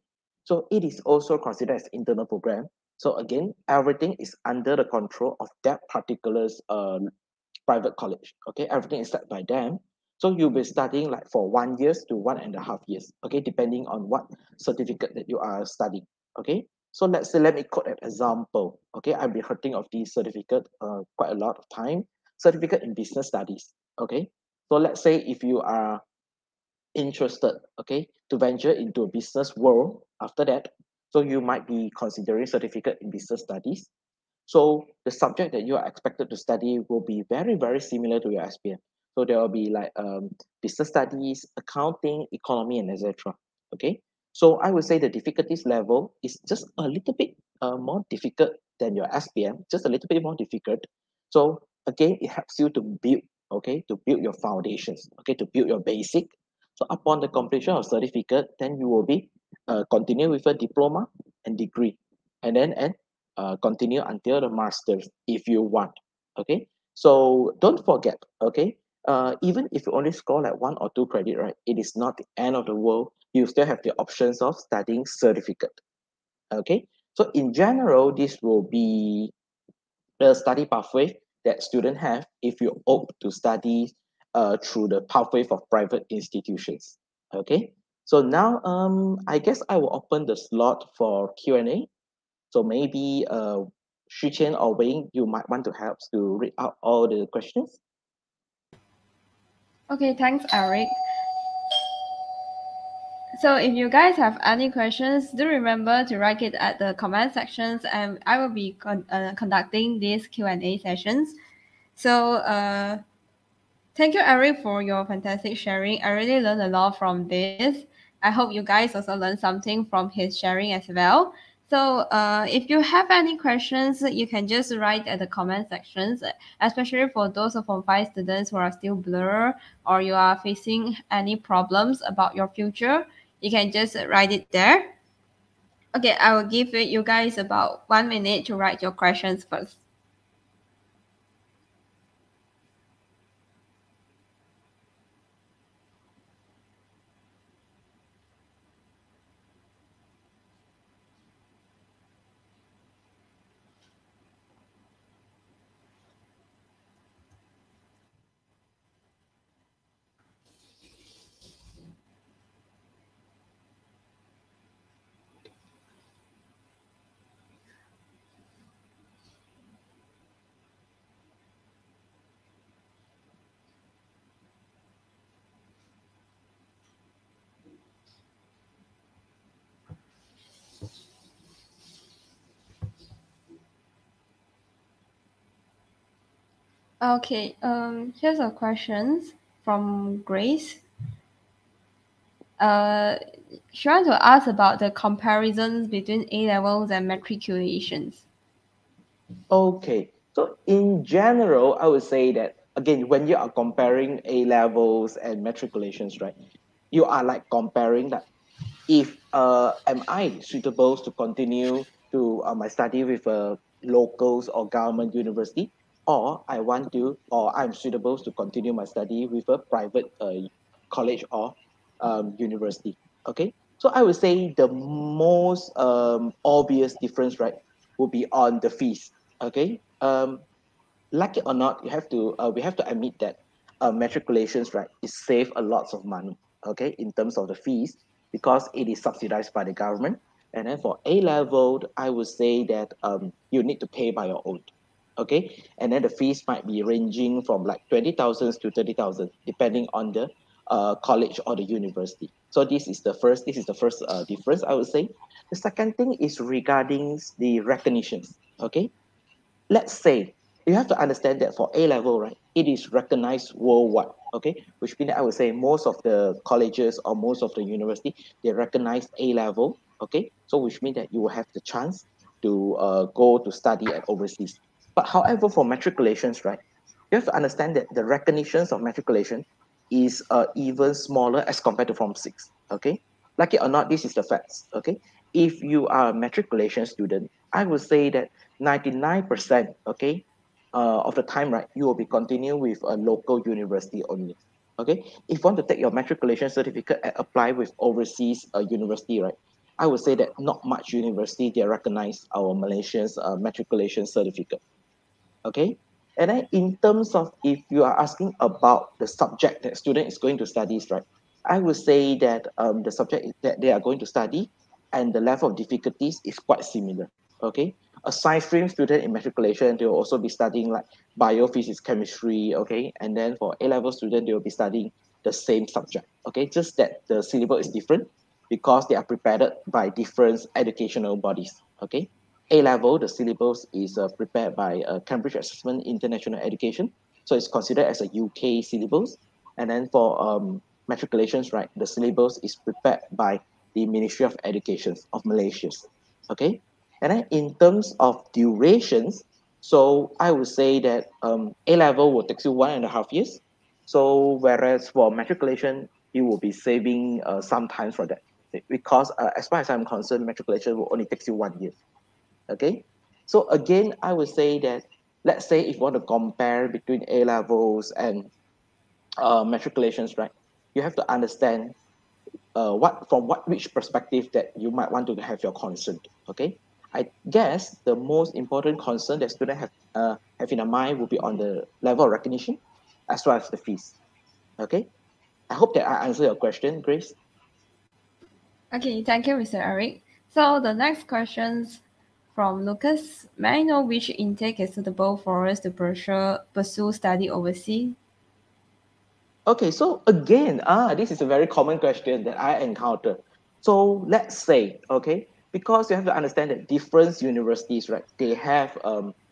So it is also considered as internal program. So again, everything is under the control of that particular private college. Okay, everything is set by them. So you'll be studying like for 1 years to 1.5 years. Okay, depending on what certificate that you are studying. Okay, so let's say let me quote an example. Okay, I've been hurting of this certificate quite a lot of time. Certificate in business studies. Okay, so let's say if you are interested, okay, to venture into a business world after that, so you might be considering certificate in business studies. So the subject that you are expected to study will be very, very similar to your SPM. So there will be like business studies, accounting, economy, and etc. Okay. So I would say the difficulties level is just a little bit more difficult than your SPM, just a little bit more difficult. So again, it helps you to build, okay, to build your foundations, okay, to build your basic. So upon the completion of certificate, then you will be continue with a diploma and degree, and continue until the masters if you want. Okay, so don't forget, okay, even if you only score like 1 or 2 credit, right, it is not the end of the world. You still have the options of studying certificate. Okay, so in general, this will be the study pathway that students have if you opt to study through the pathway for private institutions. Okay, so now I guess I will open the slot for Q&A. So maybe Xu Qian or Wayne, you might want to help to read out all the questions. Okay, thanks, Eric. So if you guys have any questions, do remember to write it at the comment sections, and I will be conducting these Q&A sessions. So thank you, Eric, for your fantastic sharing. I really learned a lot from this. I hope you guys also learned something from his sharing as well. So if you have any questions, you can just write at the comment sections, especially for those of Form 5 students who are still blur or you are facing any problems about your future, you can just write it there. Okay, I will give you guys about 1 minute to write your questions first. Okay, here's a questions from Grace. She wants to ask about the comparisons between A levels and matriculations. Okay, so in general, I would say that again, when you are comparing A levels and matriculations, right, you are like comparing that if am I suitable to continue to my study with a locals or government university, or I want to, or I'm suitable to continue my study with a private college or university. Okay, so I would say the most obvious difference, right, will be on the fees. Okay, like it or not, you have to we have to admit that matriculations, right, is save a lots of money, okay, in terms of the fees because it is subsidized by the government. And then for A level, I would say that you need to pay by your own. Okay, and then the fees might be ranging from like 20,000 to 30,000, depending on the college or the university. So this is the first difference, I would say. The second thing is regarding the recognitions. Okay, let's say you have to understand that for A level, right, it is recognized worldwide. Okay, which means I would say most of the colleges or most of the university they recognize A level. Okay, so which means that you will have the chance to go to study at overseas. But however, for matriculations, right, you have to understand that the recognitions of matriculation is even smaller as compared to Form 6. Okay, like it or not, this is the facts. Okay, if you are a matriculation student, I would say that 99%, okay, of the time, right, you will be continue with a local university only. Okay, if you want to take your matriculation certificate and apply with overseas university, right, I would say that not much university they recognize our Malaysian's matriculation certificate. Okay, and then in terms of if you are asking about the subject that student is going to study, right, I would say that the subject that they are going to study and the level of difficulties is quite similar. Okay, a science stream student in matriculation, they will also be studying like biophysics, chemistry. Okay, and then for A level student, they will be studying the same subject. Okay, just that the syllabus is different because they are prepared by different educational bodies. Okay, A level, the syllabus is prepared by Cambridge Assessment International Education, so it's considered as a UK syllabus. And then for matriculations, right, the syllabus is prepared by the Ministry of Education of Malaysia. Okay, and then in terms of durations, so I would say that A level will take you 1.5 years. So whereas for matriculation, you will be saving some time for that because as far as I'm concerned, matriculation will only take you 1 year. Okay, so again, I would say that let's say if you want to compare between A levels and matriculations, right, you have to understand which perspective that you might want to have your concern. Okay, I guess the most important concern that students have in their mind will be on the level of recognition as well as the fees. Okay, I hope that I answer your question, Grace. Okay, thank you, Mr. Eric. So the next questions from Lucas. May I know which intake is suitable for us to pursue study overseas? Okay, so again, this is a very common question that I encounter. So let's say, okay, because you have to understand that different universities, right, they have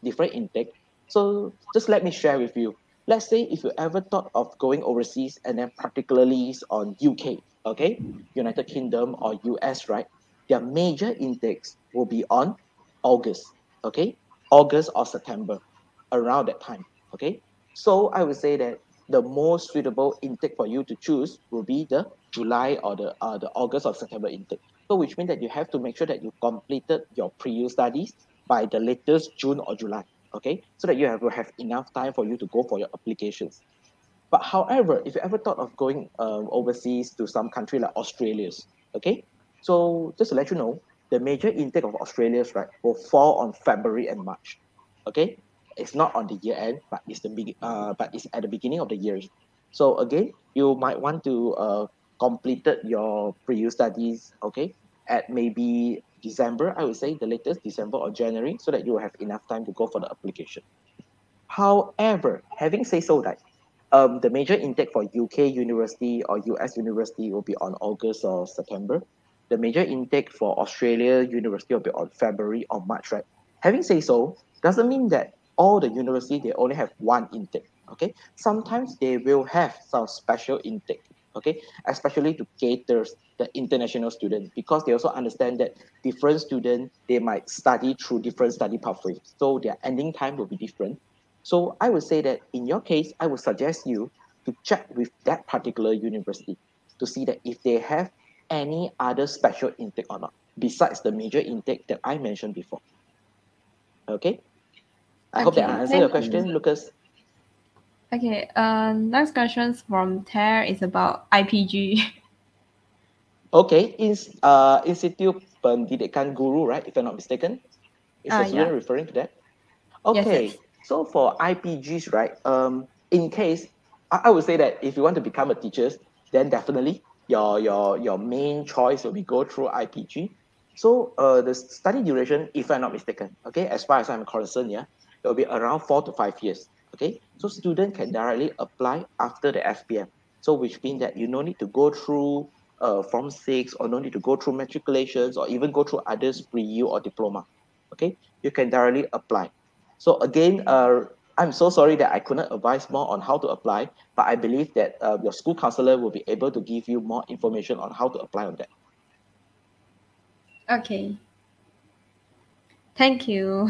different intake. So just let me share with you. Let's say if you ever thought of going overseas and then particularly on UK, okay, United Kingdom or US, right, their major intakes will be on August, okay, August or September, around that time, okay. So I would say that the most suitable intake for you to choose will be the July or the August or September intake. So which means that you have to make sure that you completed your pre-U studies by the latest June or July, okay? So that you have enough time for you to go for your applications. But however, if you ever thought of going overseas to some country like Australia's, okay? So just to let you know, the major intake of Australia's, right, will fall on February and March, okay? It's not on the year end, but it's at the beginning of the years. So again, you might want to completed your pre-U studies, okay, at maybe December, I would say the latest December or January, so that you will have enough time to go for the application. However, having said so, that the major intake for UK university or US university will be on August or September. The major intake for Australia university will be on February or March, right? Having said so, doesn't mean that all the university they only have one intake. Okay, sometimes they will have some special intake. Okay, especially to cater the international student, because they also understand that different students they might study through different study pathways, so their ending time will be different. So I would say that in your case, I would suggest you to check with that particular university to see that if they have any other special intake or not, besides the major intake that I mentioned before. Okay. I hope that I Okay, answered your thank you. question, Lucas. Okay, next questions from Ter is about IPG. Okay, Institute Pendidikan Guru, right? If I'm not mistaken, is the student Yeah. referring to that? Yes, Okay, yes. so for IPGs, right? In case I would say that if you want to become a teacher, then definitely your main choice will be go through IPG. So the study duration, if I'm not mistaken, okay, as far as I'm concerned, yeah, it will be around 4 to 5 years. Okay, so student can directly apply after the SPM. So which means that you no need to go through Form 6, or no need to go through matriculations, or even go through others pre-U or diploma. Okay, you can directly apply. So again, I'm so sorry that I couldn't advise more on how to apply, but I believe that your school counselor will be able to give you more information on how to apply on that. Okay. Thank you.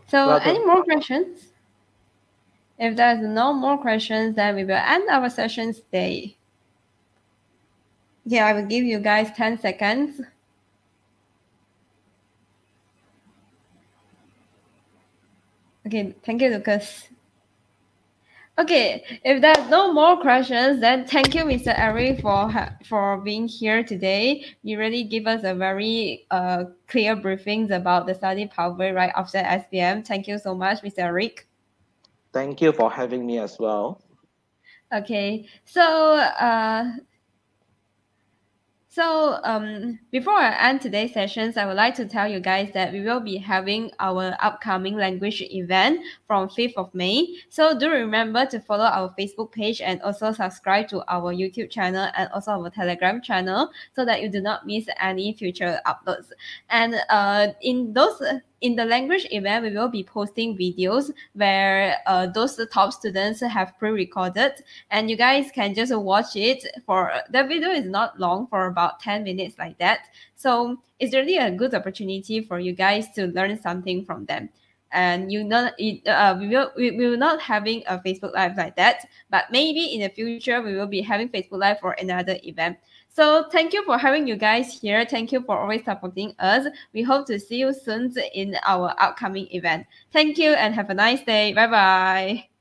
So, any Welcome. more questions? If there's no more questions, then we will end our session today. Okay, I will give you guys 10 seconds. Okay, thank you, Lucas. Okay, if there's no more questions, then thank you, Mr. Eric, for being here today. You really give us a very clear briefings about the study pathway right after SPM. Thank you so much, Mr. Eric. Thank you for having me as well. Okay, so before I end today's sessions, I would like to tell you guys that we will be having our upcoming language event from 5th of May. So do remember to follow our Facebook page and also subscribe to our YouTube channel and also our Telegram channel so that you do not miss any future uploads. And in the language event, we will be posting videos where those top students have pre-recorded, and you guys can just watch it. For the video is not long, for about 10 minutes like that. So it's really a good opportunity for you guys to learn something from them. And we will not having a Facebook Live like that, but maybe in the future we will be having Facebook Live for another event. So thank you for having you guys here. Thank you for always supporting us. We hope to see you soon in our upcoming event. Thank you and have a nice day. Bye bye.